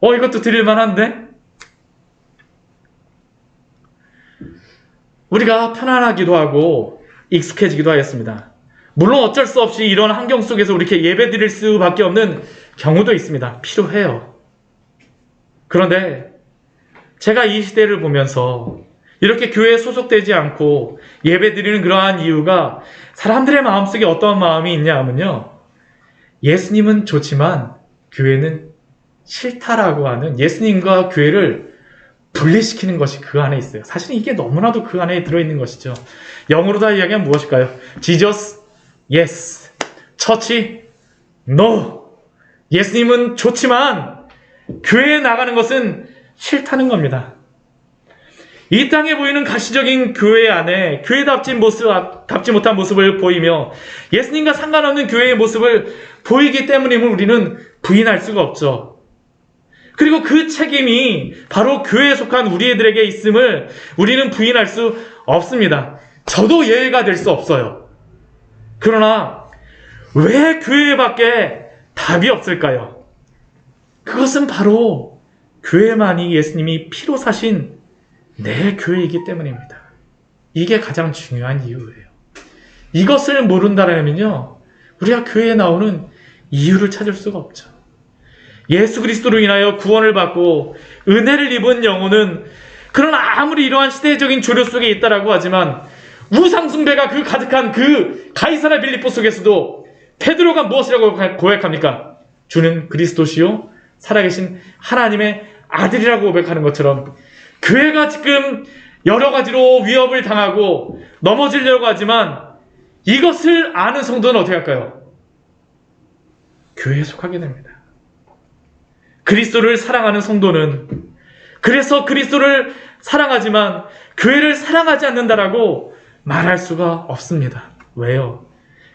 이것도 드릴만한데? 우리가 편안하기도 하고 익숙해지기도 하였습니다. 물론 어쩔 수 없이 이런 환경 속에서 우리 이렇게 예배 드릴 수밖에 없는 경우도 있습니다. 필요해요. 그런데 제가 이 시대를 보면서 이렇게 교회에 소속되지 않고 예배 드리는 그러한 이유가 사람들의 마음속에 어떤 마음이 있냐 하면요. 예수님은 좋지만 교회는 싫다라고 하는 예수님과 교회를 분리시키는 것이 그 안에 있어요. 사실은 이게 너무나도 그 안에 들어있는 것이죠. 영어로 다 이야기하면 무엇일까요? Jesus, yes. Church, no. 예수님은 좋지만 교회에 나가는 것은 싫다는 겁니다. 이 땅에 보이는 가시적인 교회 안에 교회답지 못한 모습을 보이며 예수님과 상관없는 교회의 모습을 보이기 때문임을 우리는 부인할 수가 없죠. 그리고 그 책임이 바로 교회에 속한 우리들에게 있음을 우리는 부인할 수 없습니다. 저도 예외가 될 수 없어요. 그러나 왜 교회밖에 답이 없을까요? 그것은 바로 교회만이 예수님이 피로 사신 내 교회이기 때문입니다. 이게 가장 중요한 이유예요. 이것을 모른다면요, 우리가 교회에 나오는 이유를 찾을 수가 없죠. 예수 그리스도로 인하여 구원을 받고 은혜를 입은 영혼은 그러나 아무리 이러한 시대적인 조류 속에 있다라고 하지만 우상숭배가 그 가득한 그 가이사랴 빌립보 속에서도 베드로가 무엇이라고 고백합니까? 주는 그리스도시요 살아계신 하나님의 아들이라고 고백하는 것처럼 교회가 지금 여러 가지로 위협을 당하고 넘어지려고 하지만 이것을 아는 성도는 어떻게 할까요? 교회에 속하게 됩니다. 그리스도를 사랑하는 성도는 그래서 그리스도를 사랑하지만 교회를 사랑하지 않는다라고 말할 수가 없습니다. 왜요?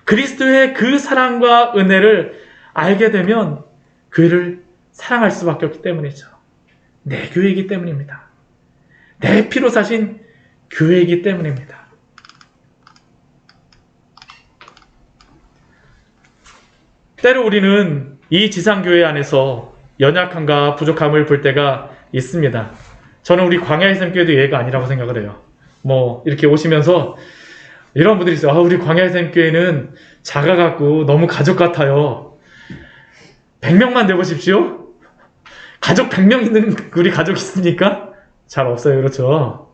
그리스도의 그 사랑과 은혜를 알게 되면 교회를 사랑할 수밖에 없기 때문이죠. 내 교회이기 때문입니다. 내 피로 사신 교회이기 때문입니다. 때로 우리는 이 지상교회 안에서 연약함과 부족함을 볼 때가 있습니다. 저는 우리 광야의 샘교회도 예가 아니라고 생각을 해요. 이렇게 오시면서 이런 분들이 있어요. 우리 광야의 샘교회는 작아갖고 너무 가족 같아요. 100명만 되보십시오. 가족 100명 있는 우리 가족 있습니까? 잘 없어요. 그렇죠?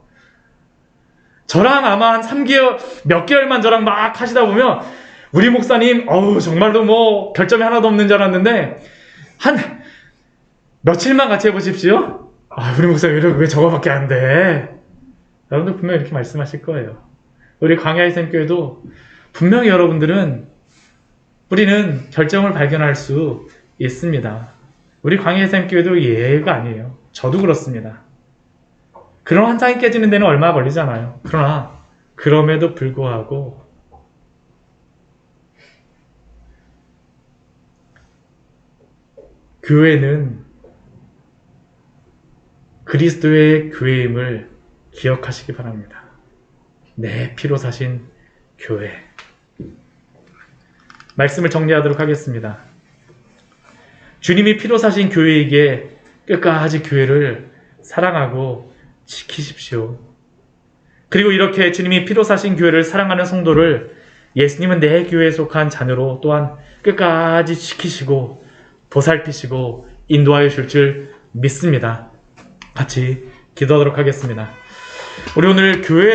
저랑 아마 한 3개월, 몇 개월만 저랑 막 하시다 보면 우리 목사님, 정말로 결점이 하나도 없는 줄 알았는데 한 며칠만 같이 해보십시오. 우리 목사님 왜 저거밖에 안 돼? 여러분들 분명히 이렇게 말씀하실 거예요. 우리 광야의 샘교회도 분명히 여러분들은 우리는 결점을 발견할 수 있습니다. 우리 광야의 샘교회도 예가 아니에요. 저도 그렇습니다. 그런 환상이 깨지는 데는 얼마 걸리지 않아요. 그러나 그럼에도 불구하고 교회는 그리스도의 교회임을 기억하시기 바랍니다. 내 피로 사신 교회. 말씀을 정리하도록 하겠습니다. 주님이 피로 사신 교회에게 끝까지 교회를 사랑하고 지키십시오. 그리고 이렇게 주님이 피로 사신 교회를 사랑하는 성도를 예수님은 내 교회에 속한 자녀로 또한 끝까지 지키시고 보살피시고 인도하여 줄 줄 믿습니다. 같이 기도하도록 하겠습니다. 우리 오늘 교회